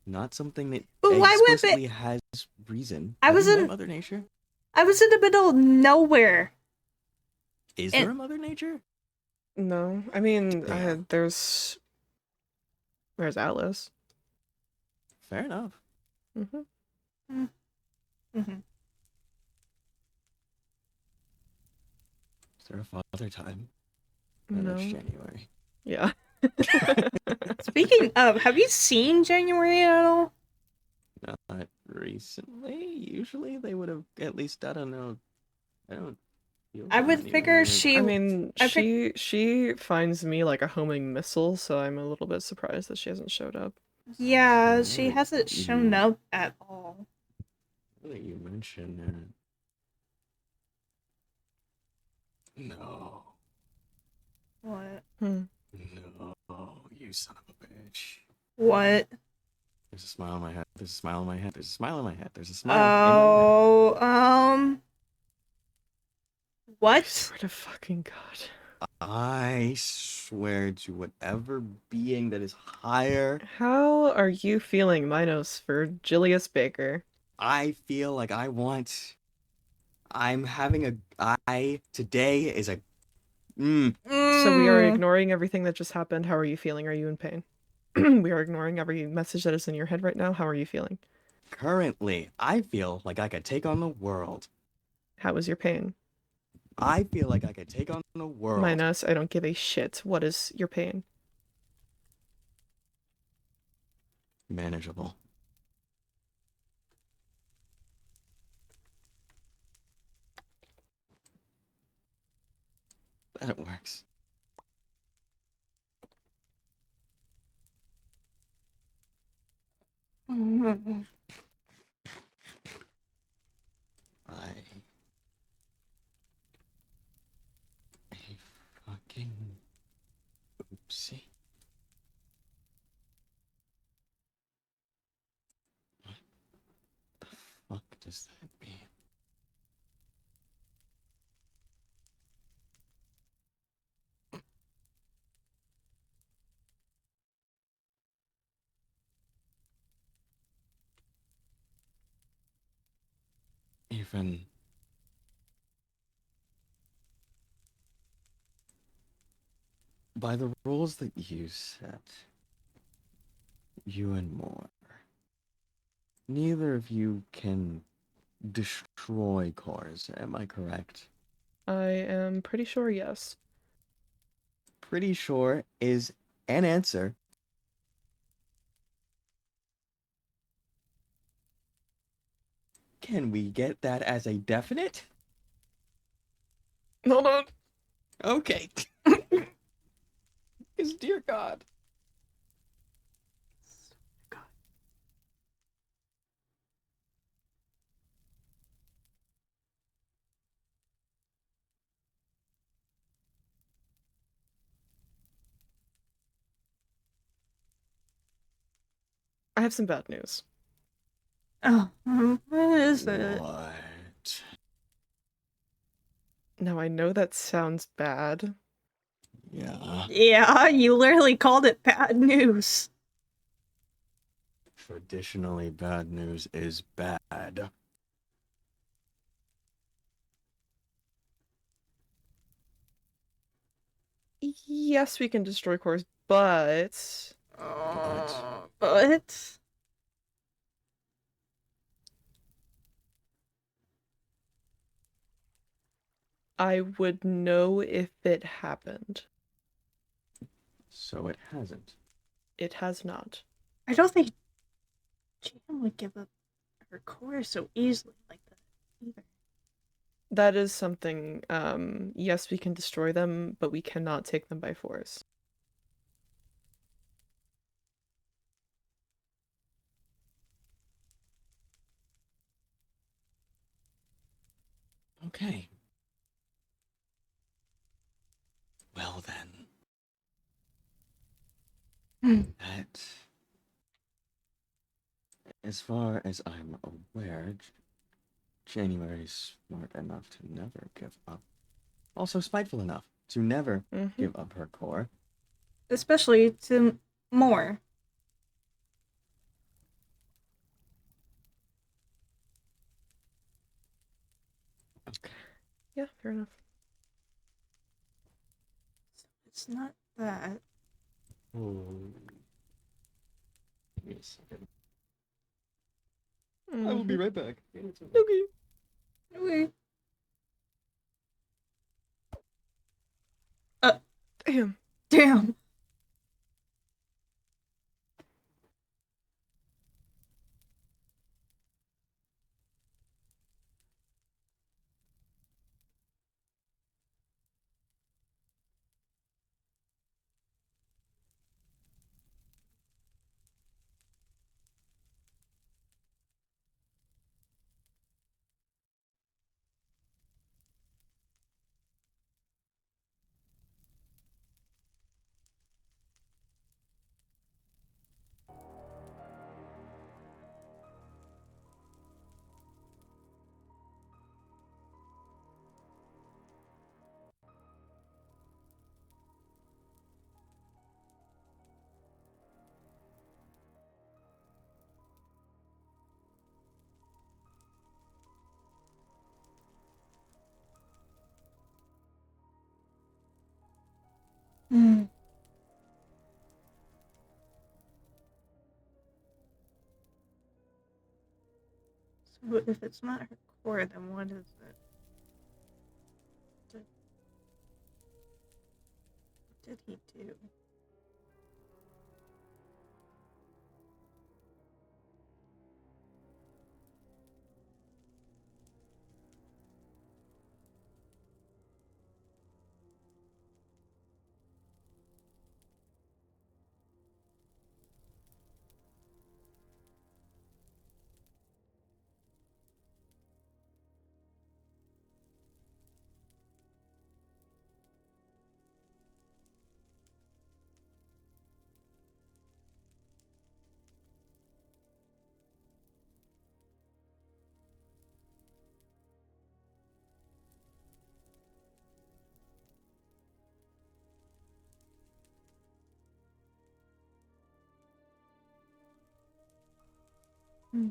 Not something that But why would it- explicitly has reason. I Have was you met in- Mother Nature? I was in the middle of nowhere. Is And- there a Mother Nature? No, I mean, Damn. there's Atlas. Fair enough. Mm-hmm. Mm-hmm. Is there a Father Time? No, No. that's January. Yeah. Speaking of, have you seen January at all? Not recently. Usually they would have at least, I don't know. I don't feel I would anywhere figure near- she. I mean, I pick- she finds me like a homing missile, so I'm a little bit surprised that she hasn't showed up. Yeah, she Really? hasn't shown Mhm. up at all. Now that you mention that. No. What? No, you son of a bitch. What? There's a smile on my head. There's a smile on my head. There's a smile on my head. There's a smile in my head. Oh, What? I swear to fucking God. I swear to whatever being that is higher, How are you feeling, Minos, for Julius Baker? I feel like I'm having today is a, So we are Mm. ignoring everything that just happened. How are you feeling? Are you in pain? We are ignoring every message that is in your head right now. How are you feeling? currently, I feel like I could take on the world. How is your pain? I feel like I could take on the world. Minos, I don't give a shit. What is your pain? Manageable. That works. A fucking oopsie. What the fuck does that mean? Even by the rules that you set, you and more, neither of you can destroy cores, am I correct? I am pretty sure yes. Pretty sure is an answer. Can we get that as a definite? Hold on. Okay. Because, dear God. I have some bad news. Oh, what is it? What? Now, I know that sounds bad. Yeah. Yeah, you literally called it bad news. Traditionally, bad news is bad. Yes, we can destroy cores, but But I would know if it happened. So it hasn't. It has not. I don't think Jan would give up her core so easily like that either. That is something, yes, we can destroy them, but we cannot take them by force. Okay. Well then. That, as far as I'm aware, January's smart enough to never give up. Also spiteful enough to never give up her core. Especially to more. Yeah, fair enough. So it's not that. Oh. Give me a second. I will be right back. Okay. Okay. Damn. Damn. Hmm. So if it's not her core, then what is it? What did he do? Hmm.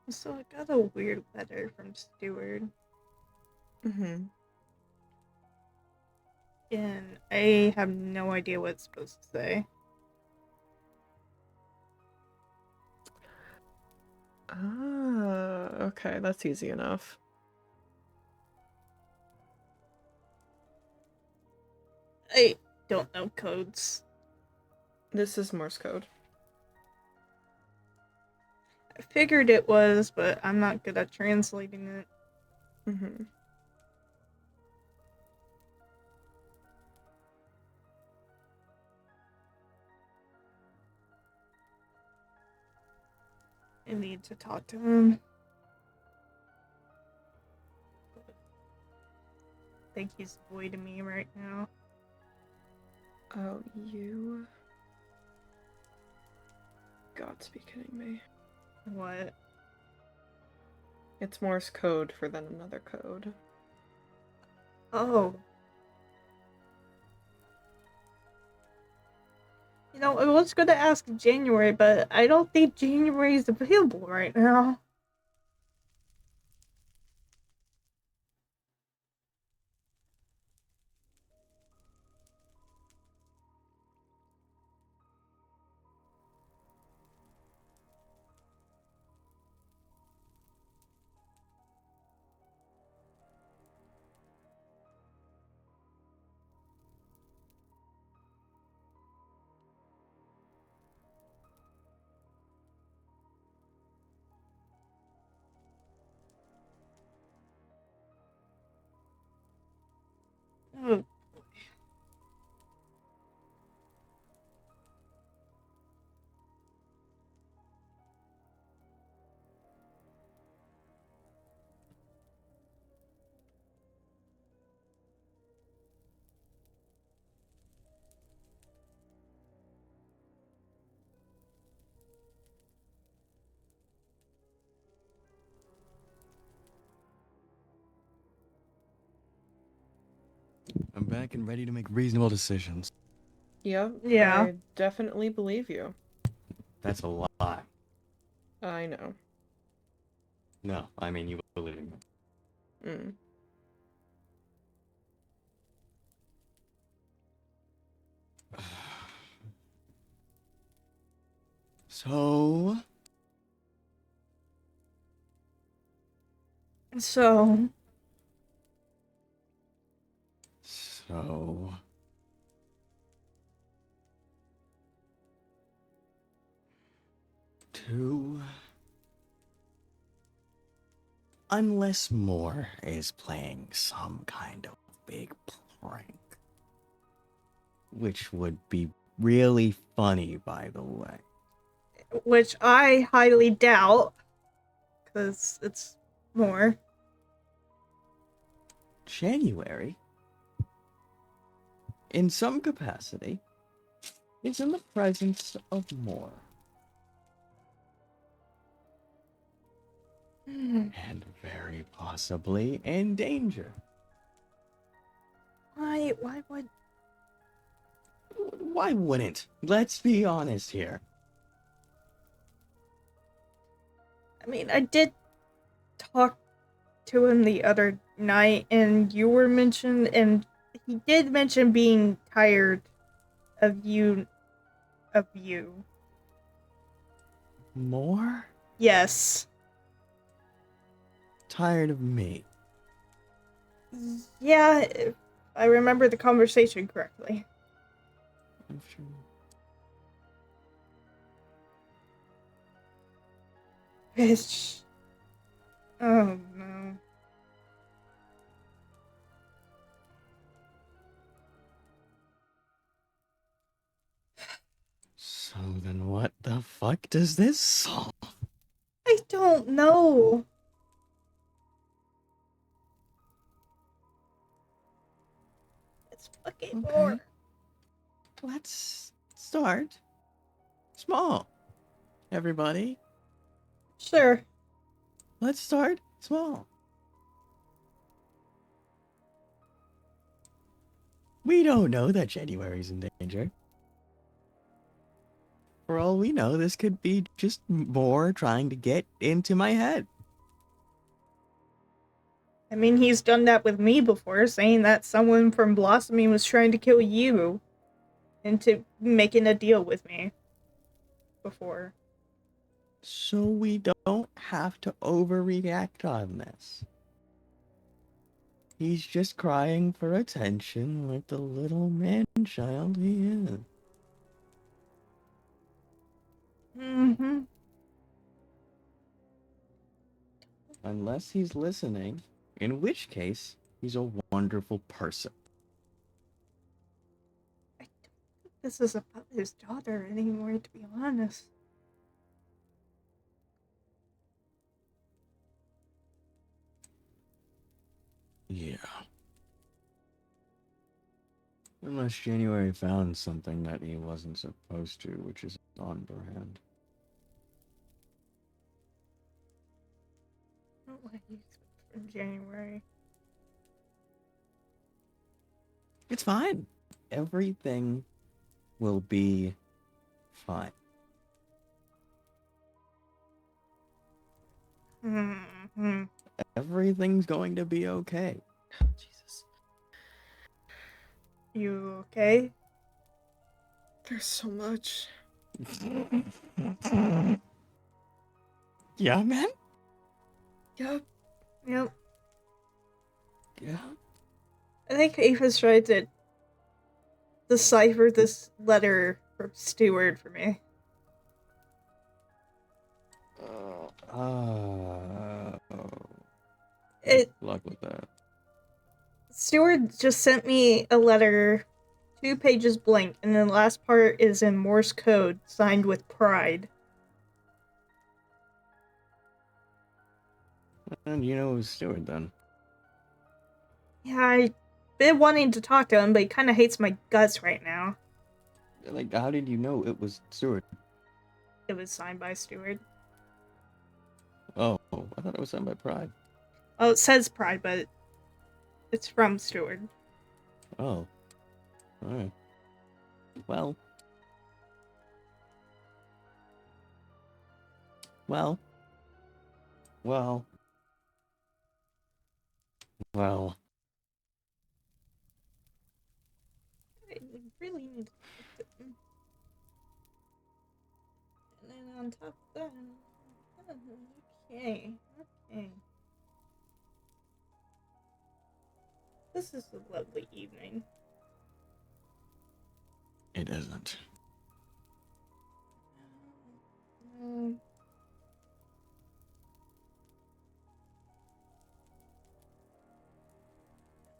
So I got a weird letter from Stewart, Mm-hmm. and I have no idea what it's supposed to say. Ah, okay, that's easy enough. I don't know codes. This is Morse code. I figured it was, but I'm not good at translating it. Mm-hmm. I need to talk to him. I think he's avoiding me right now. Oh, you... Got to be kidding me. What? It's Morse code for then another code. Oh. You know, I was gonna ask January, but I don't think January is available right now. Oh. I'm back and ready to make reasonable decisions. Yep, Yeah. I definitely believe you. That's a lie. I know. No, I mean you believe me. Mm. So... So, So... Two... Unless Moore is playing some kind of big prank. Which would be really funny, by the way. which I highly doubt, because it's more. January, in some capacity, is in the presence of Moore. And very possibly in danger. Why would... Why wouldn't? Let's be honest here. I mean, I did talk to him the other night, and you were mentioned, and he did mention being tired of you. Moore? Yes. Tired of me. Yeah, if I remember the conversation correctly. I'm sure. Bitch. Oh no. So then what the fuck does this solve? I don't know. It's fucking Okay. more. Let's start small. Everybody, Sure. let's start small. We don't know that January's in danger. For all we know, this could be just more trying to get into my head. I mean, he's done that with me before, saying that someone from Blossoming was trying to kill you into making a deal with me before. So we don't have to overreact on this. He's just crying for attention like the little man-child he is. Mm-hmm. Unless he's listening, in which case, he's a wonderful person. I don't think this is about his daughter anymore, to be honest. Yeah. Unless January found something that he wasn't supposed to, which is on brand. What do you expect from January? It's fine. Everything will be fine. Mm-hmm. Everything's going to be okay. Jesus. You okay? There's so much. Yeah, man? Yep. Yep. Yeah. I think Ava's tried to decipher this letter from Stewart for me. Good luck with that. Stewart just sent me a letter, 2 pages blank, and then the last part is in Morse code, signed with pride. And you know it was Stewart then. Yeah, I've been wanting to talk to him, but he kind of hates my guts right now. Like, how did you know it was Stewart? It was signed by Stewart. Oh, I thought it was signed by Pride. Oh, it says pride, but it's from Stewart. Oh. Alright. Well. Well. Well. Well. I really need to talk to him. And then on top of that... Okay. This is a lovely evening. It isn't.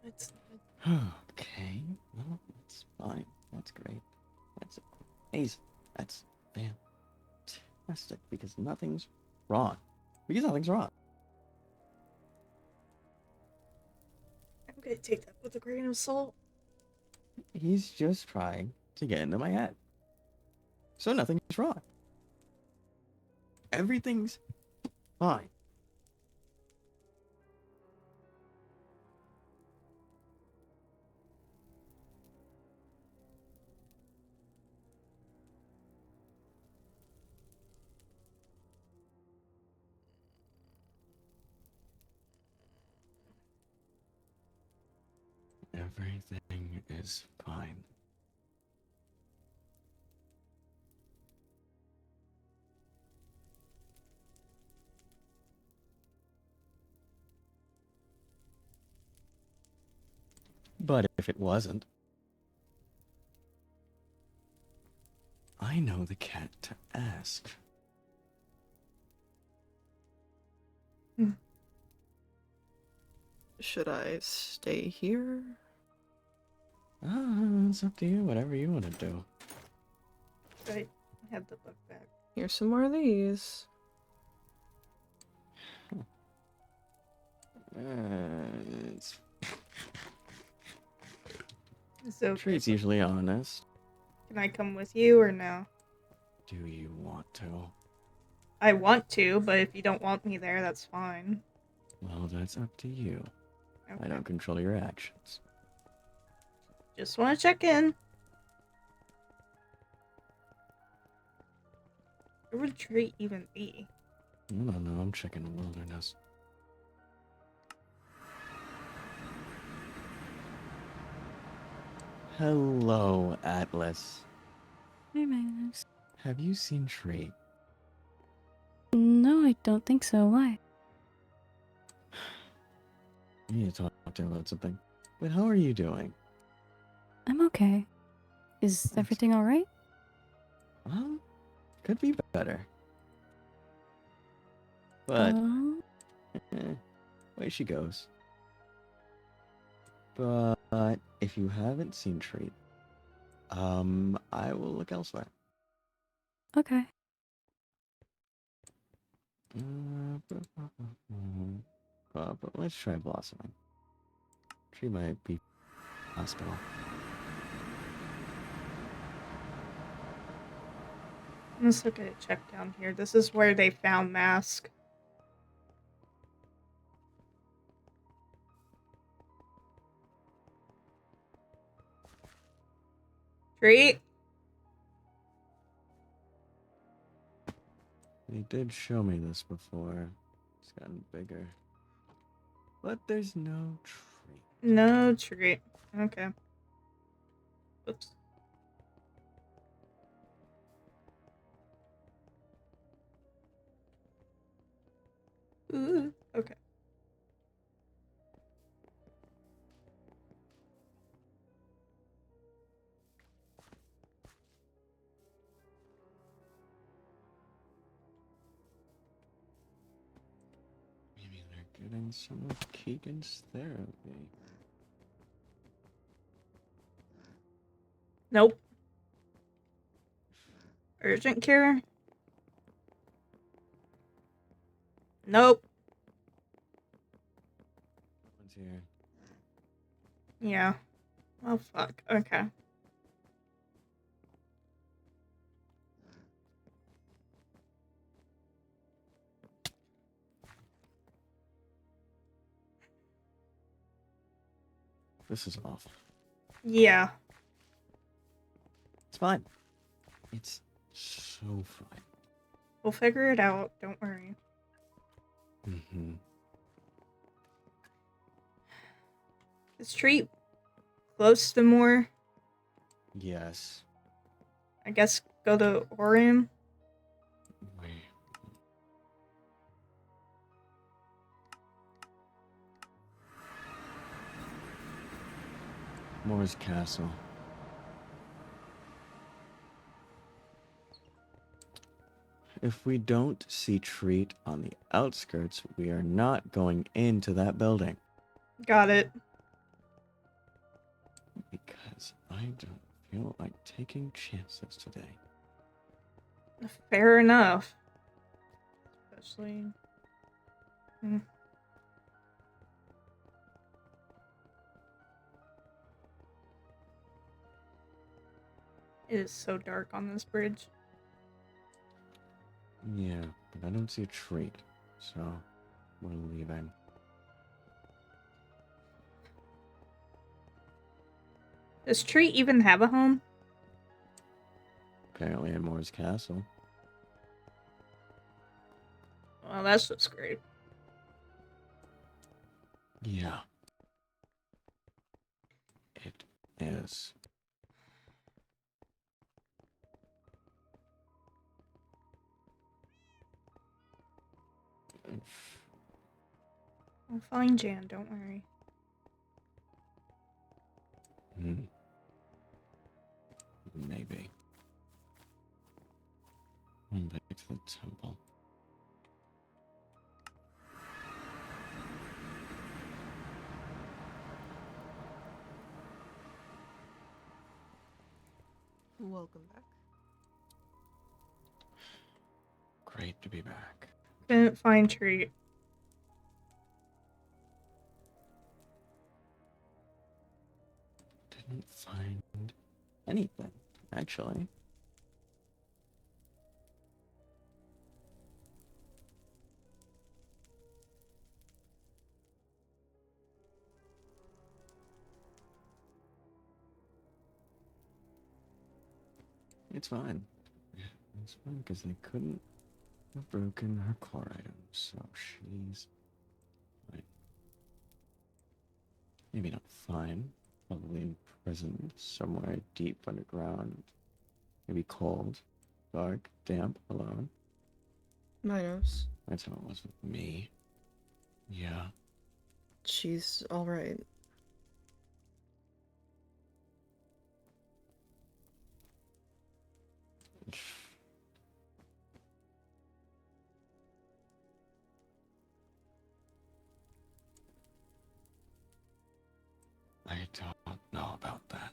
It's Okay. Well, that's fine. That's great. That's amazing. That's fantastic. Because nothing's wrong. Because nothing's wrong. I'm gonna take that with a grain of salt. He's just trying to get into my head. So nothing's wrong. Everything's fine. Everything is fine. But if it wasn't, I know the cat to ask. Should I stay here? It's up to you. Whatever you want to do. I have the book back. Here's some more of these. It's So Treat's usually honest. can I come with you or no? Do you want to? I want to, but if you don't want me there, that's fine. Well, that's up to you. Okay. I don't control your actions. Just want to check in. Where would Treat even be? I don't know, I'm checking the wilderness. Hello, Atlas. Hey, Magnus. Have you seen Tree? No, I don't think so. Why? We need to talk to her about something. But how are you doing? I'm okay. Is Thanks. everything alright? Well, could be better. But, way she goes. But, if you haven't seen Treat, I will look elsewhere. Okay. But let's try blossoming. Tree might be hospital. Let's look at a check down here. This is where they found Mask. Treat? They did show me this before. It's gotten bigger. But there's no tree. No Treat. Okay. Oops. Ooh, okay. Maybe they're getting some of Keegan's therapy. Nope. Urgent care? Nope. One's here. Yeah. Oh, fuck. Okay. This is awful. Yeah. It's fine. It's so fine. We'll figure it out. Don't worry. Mm-hmm. Is Treat close to more? Yes. I guess go to Orion. Wait. Moore's Castle. If we don't see Treat on the outskirts, we are not going into that building. Got it. Because I don't feel like taking chances today. Fair enough. Especially... It is so dark on this bridge. Yeah, but I don't see a Treat, so we're leaving. Does Treat even have a home? Apparently at Moore's Castle. Well, that's just great. Yeah. It is. I'll find Jan, don't worry. Maybe. Going back to the temple. Welcome back. Great to be back. Couldn't find Treat. Didn't find anything, actually. It's fine. It's fine because they couldn't have broken her core items, so she's fine. Maybe not fine. Probably imprisoned somewhere deep underground. Maybe cold, dark, damp, alone. Minos. That's how it was with me. Yeah. She's alright. I don't know about that.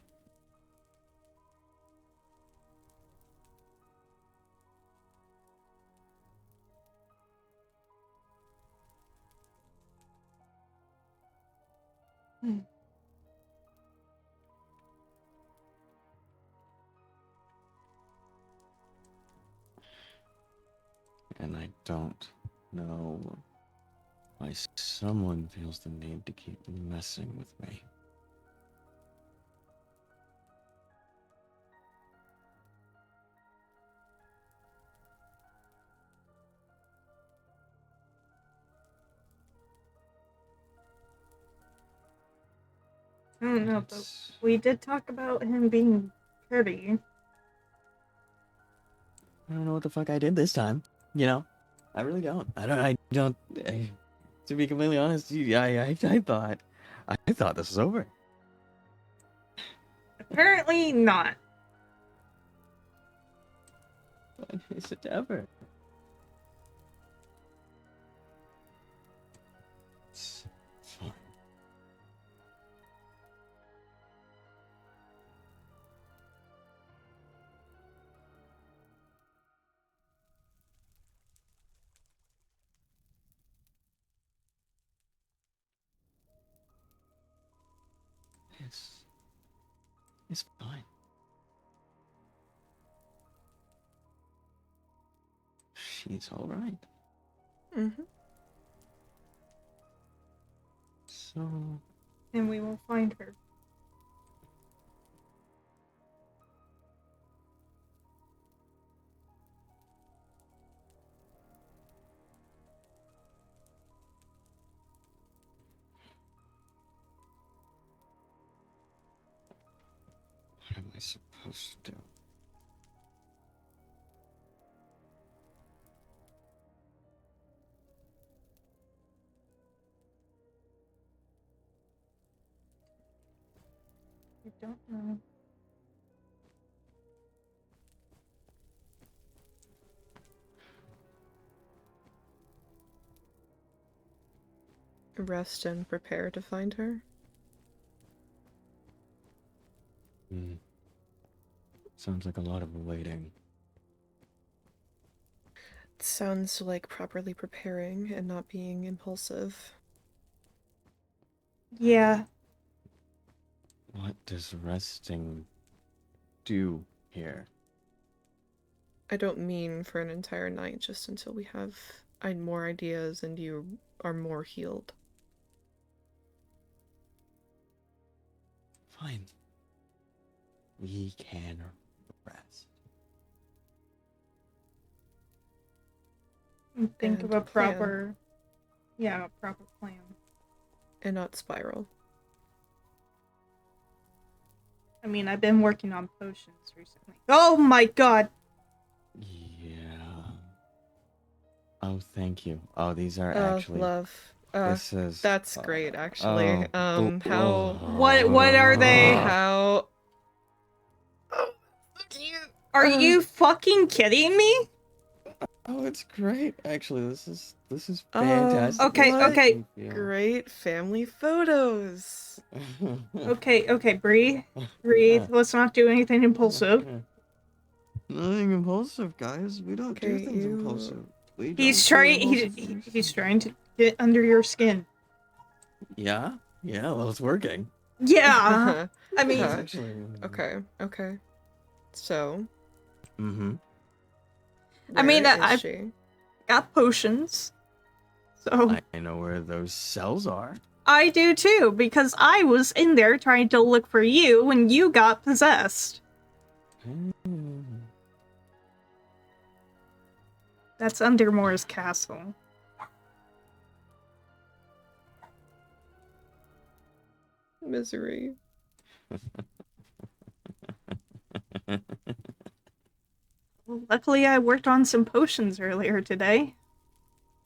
And I don't know why someone feels the need to keep messing with me. I don't know, but It's- we did talk about him being pretty. I don't know what the fuck I did this time. You know, I really don't. To be completely honest, I thought this was over. Apparently not. When is it ever? It's fine. It's fine. She's all right. Mm-hmm. So And we will find her. what am I supposed to do? I don't know. Rest and prepare to find her. Sounds like a lot of waiting. It sounds like properly preparing and not being impulsive. Yeah. What does resting do here? I don't mean for an entire night, just until we have more ideas and you are more healed. Fine. We can rest. Think of And a a plan. proper... Yeah, a proper plan. And not spiral. I mean, I've been working on potions recently. Oh my god! Yeah. Oh, thank you. Oh, these are Oh, actually. love. This is. That's great, actually. oh, How... What are they? How... Are you fucking kidding me? Oh, it's great. Actually, this is Oh, fantastic. Okay, what okay. great family photos. Okay, breathe. Breathe. Let's not do anything impulsive. Nothing impulsive, guys. We don't do Okay, things you- impulsive. We He's don't do trying. impulsive He's things. trying to get under your skin. Yeah. Yeah. Well, it's working. Yeah. I mean, Huh. Actually. Okay. So, Mm-hmm. I mean, where is I've she? got potions. So I know where those cells are. I do too, because I was in there trying to look for you when you got possessed. That's Undermoor's castle. Misery. Well, luckily, I worked on some potions earlier today.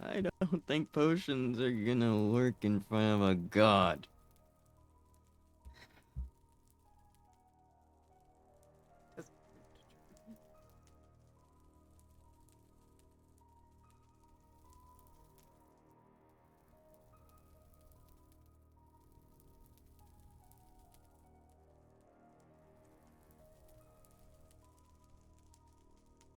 I don't think potions are gonna work in front of a god.